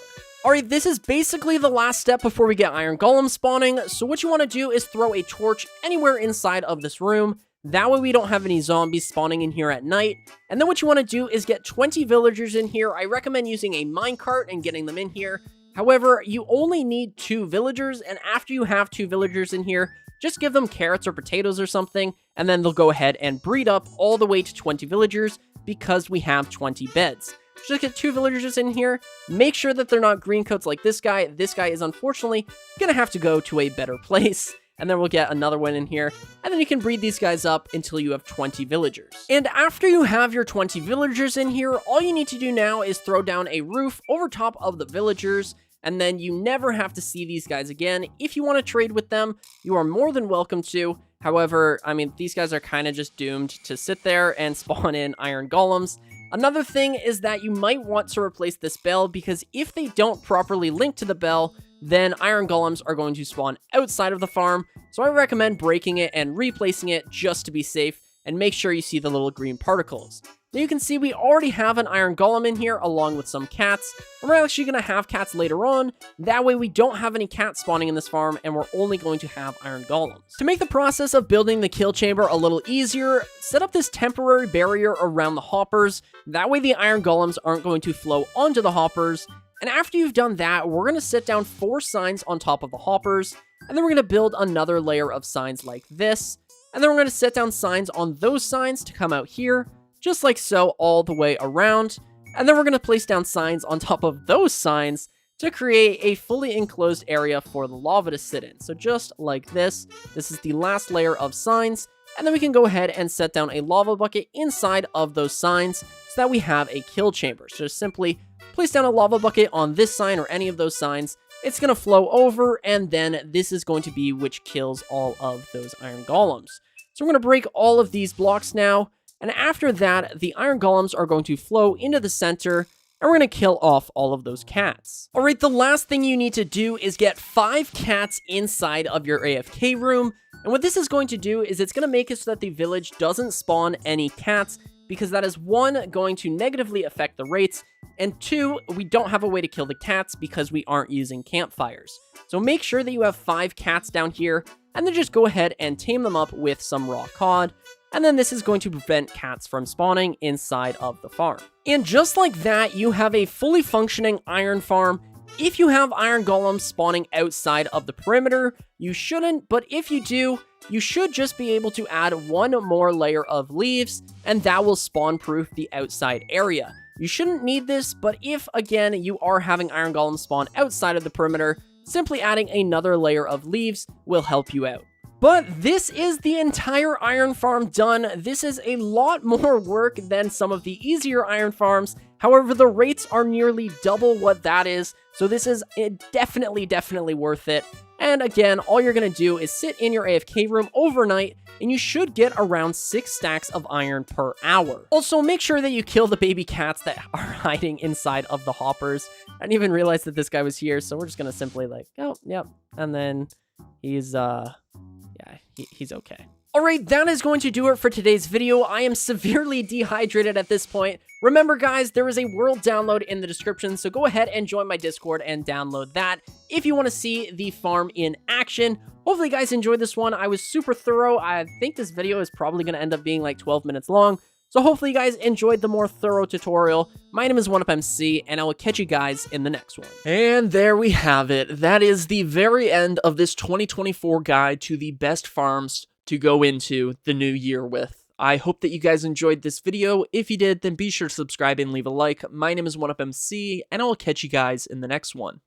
Alright, this is basically the last step before we get iron golems spawning. So what you want to do is throw a torch anywhere inside of this room. That way we don't have any zombies spawning in here at night. And then what you want to do is get 20 villagers in here. I recommend using a minecart and getting them in here. However, you only need 2 villagers, and after you have 2 villagers in here, just give them carrots or potatoes or something, and then they'll go ahead and breed up all the way to 20 villagers because we have 20 beds. Just get 2 villagers in here. Make sure that they're not green coats like this guy. This guy is unfortunately going to have to go to a better place. And then we'll get another one in here, and then you can breed these guys up until you have 20 villagers. And after you have your 20 villagers in here, all you need to do now is throw down a roof over top of the villagers, and then you never have to see these guys again. If you want to trade with them, you are more than welcome to. However, I mean, these guys are kind of just doomed to sit there and spawn in iron golems. Another thing is that you might want to replace this bell, because if they don't properly link to the bell, then iron golems are going to spawn outside of the farm. So I recommend breaking it and replacing it just to be safe, and make sure you see the little green particles. Now you can see we already have an iron golem in here along with some cats, and we're actually going to have cats later on. That way we don't have any cats spawning in this farm, and we're only going to have iron golems. To make the process of building the kill chamber a little easier, set up this temporary barrier around the hoppers. That way the iron golems aren't going to flow onto the hoppers. And after you've done that, we're going to sit down 4 signs on top of the hoppers, and then we're going to build another layer of signs like this, and then we're going to set down signs on those signs to come out here, just like so, all the way around, and then we're going to place down signs on top of those signs to create a fully enclosed area for the lava to sit in. So just like this, this is the last layer of signs, and then we can go ahead and set down a lava bucket inside of those signs so that we have a kill chamber. So just simply place down a lava bucket on this sign or any of those signs. It's going to flow over, and then this is going to be which kills all of those iron golems. So we're going to break all of these blocks now, and after that, the iron golems are going to flow into the center, and we're going to kill off all of those cats. Alright, the last thing you need to do is get 5 cats inside of your AFK room, and what this is going to do is it's going to make it so that the village doesn't spawn any cats, because that is 1, going to negatively affect the rates, and 2, we don't have a way to kill the cats because we aren't using campfires. So make sure that you have 5 cats down here, and then just go ahead and tame them up with some raw cod, and then this is going to prevent cats from spawning inside of the farm. And just like that, you have a fully functioning iron farm. If you have iron golems spawning outside of the perimeter, you shouldn't, but if you do, you should just be able to add 1 more layer of leaves, and that will spawn-proof the outside area. You shouldn't need this, but if, again, you are having iron golems spawn outside of the perimeter, simply adding another layer of leaves will help you out. But this is the entire iron farm done. This is a lot more work than some of the easier iron farms. However, the rates are nearly double what that is, so this is definitely worth it. And again, all you're going to do is sit in your AFK room overnight, and you should get around 6 stacks of iron per hour. Also, make sure that you kill the baby cats that are hiding inside of the hoppers. I didn't even realize that this guy was here, so we're just going to simply like, oh, yep. And then he's, yeah, he's okay. Alright, that is going to do it for today's video. I am severely dehydrated at this point. Remember guys, there is a world download in the description, so go ahead and join my Discord and download that if you want to see the farm in action. Hopefully you guys enjoyed this one. I was super thorough. I think this video is probably going to end up being like 12 minutes long. So hopefully you guys enjoyed the more thorough tutorial. My name is 1UpMC, and I will catch you guys in the next one. And there we have it. That is the very end of this 2024 guide to the best farms to go into the new year with. I hope that you guys enjoyed this video. If you did, then be sure to subscribe and leave a like. My name is 1UpMC, and I will catch you guys in the next one.